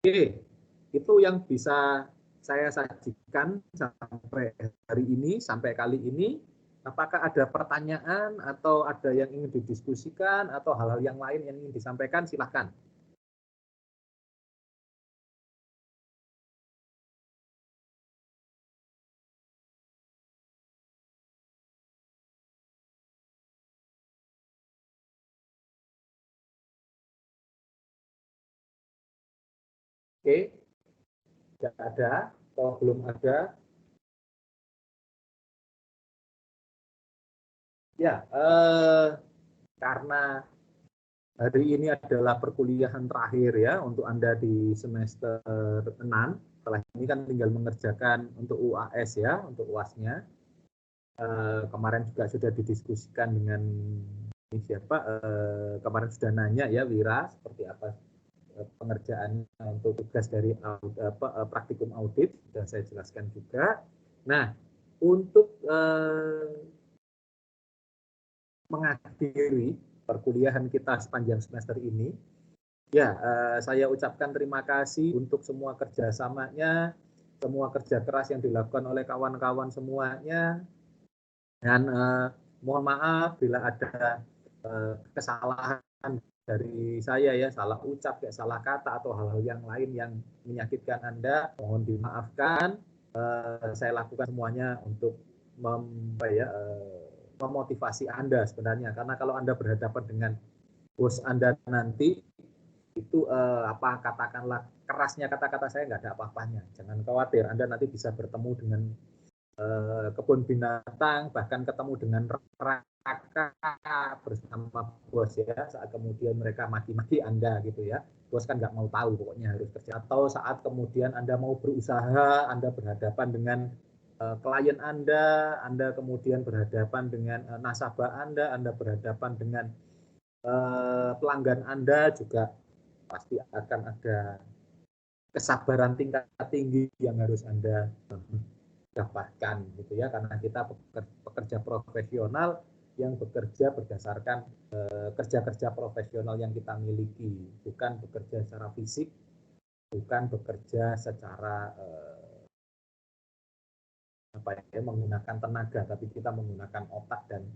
Oke, itu yang bisa saya sajikan sampai hari ini, sampai kali ini. Apakah ada pertanyaan atau ada yang ingin didiskusikan atau hal-hal yang lain yang ingin disampaikan, silahkan. Oke, tidak ada. Kalau belum ada, ya karena hari ini adalah perkuliahan terakhir ya untuk Anda di semester 6. Setelah ini kan tinggal mengerjakan untuk UAS ya, untuk UAS-nya. Kemarin juga sudah didiskusikan dengan siapa, kemarin sudah nanya ya Wira, seperti apa pengerjaan untuk tugas dari praktikum audit, sudah saya jelaskan juga. Nah, untuk mengakhiri perkuliahan kita sepanjang semester ini, ya saya ucapkan terima kasih untuk semua kerjasamanya, semua kerja keras yang dilakukan oleh kawan-kawan semuanya, dan mohon maaf bila ada kesalahan dari saya ya, salah ucap, kayak salah kata atau hal-hal yang lain yang menyakitkan Anda, mohon dimaafkan. Saya lakukan semuanya untuk memotivasi Anda sebenarnya, karena kalau Anda berhadapan dengan bos Anda nanti itu katakanlah kerasnya kata-kata saya nggak ada apa-apanya, jangan khawatir, Anda nanti bisa bertemu dengan kebun binatang, bahkan ketemu dengan raka bersama bos ya, saat kemudian mereka maki-maki Anda gitu ya. Bos kan nggak mau tahu, pokoknya harus kerja. Atau saat kemudian Anda mau berusaha, Anda berhadapan dengan klien Anda kemudian berhadapan dengan nasabah Anda berhadapan dengan pelanggan Anda, juga pasti akan ada kesabaran tingkat tinggi yang harus Anda dapatkan gitu ya, karena kita pekerja profesional yang bekerja berdasarkan kerja-kerja profesional yang kita miliki, bukan bekerja secara fisik, bukan bekerja secara menggunakan tenaga, tapi kita menggunakan otak dan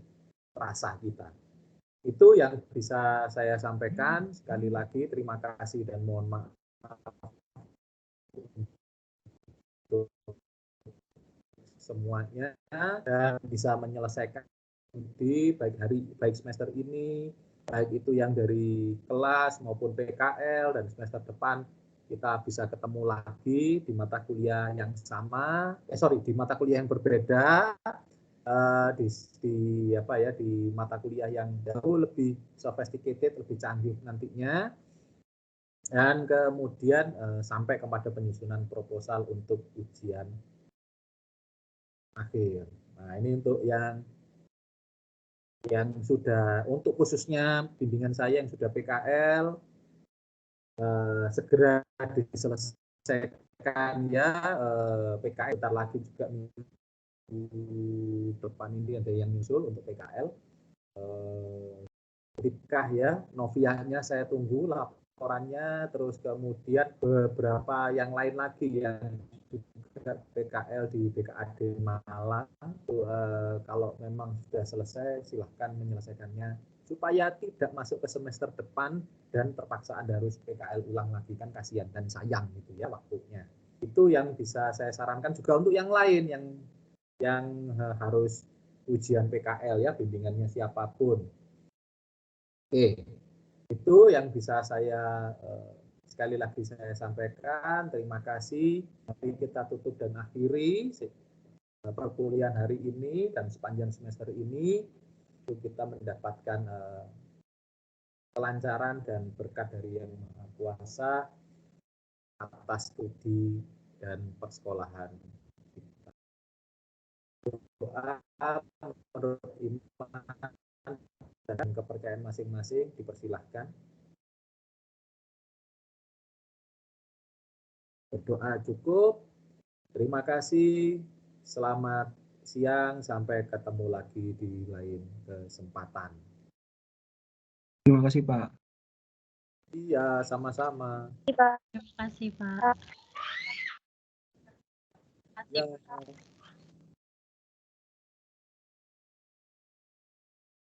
rasa kita. Itu yang bisa saya sampaikan. Sekali lagi terima kasih dan mohon maaf untuk semuanya, dan bisa menyelesaikan di baik semester ini, baik itu yang dari kelas maupun PKL, dan semester depan kita bisa ketemu lagi di mata kuliah yang sama, di mata kuliah yang berbeda, di mata kuliah yang jauh lebih sophisticated, lebih canggih nantinya, dan kemudian sampai kepada penyusunan proposal untuk ujian akhir. Nah, ini untuk yang sudah, untuk khususnya bimbingan saya yang sudah PKL, segera diselesaikan ya. PKL bentar lagi juga minggu depan ini ada yang nyusul untuk PKL. Ketika ya, Novianya saya tunggu laporannya, terus kemudian beberapa yang lain lagi yang juga PKL di BKAD Malang. Kalau memang sudah selesai, silahkan menyelesaikannya supaya tidak masuk ke semester depan dan terpaksa Anda harus PKL ulang lagi, kan kasihan dan sayang gitu ya waktunya. Itu yang bisa saya sarankan juga untuk yang lain yang harus ujian PKL ya, bimbingannya siapapun. Oke, itu yang bisa saya sekali lagi saya sampaikan. Terima kasih. Mari kita tutup dan akhiri perkuliahan hari ini dan sepanjang semester ini, untuk kita mendapatkan kelancaran dan berkat dari Yang Maha Kuasa atas studi dan persekolahan kita. Doa menurut iman dan kepercayaan masing-masing, dipersilahkan. Berdoa cukup. Terima kasih. Selamat siang. Sampai ketemu lagi di lain kesempatan.
Terima kasih, Pak.
Iya, sama-sama.
Terima kasih, Pak.
Ya.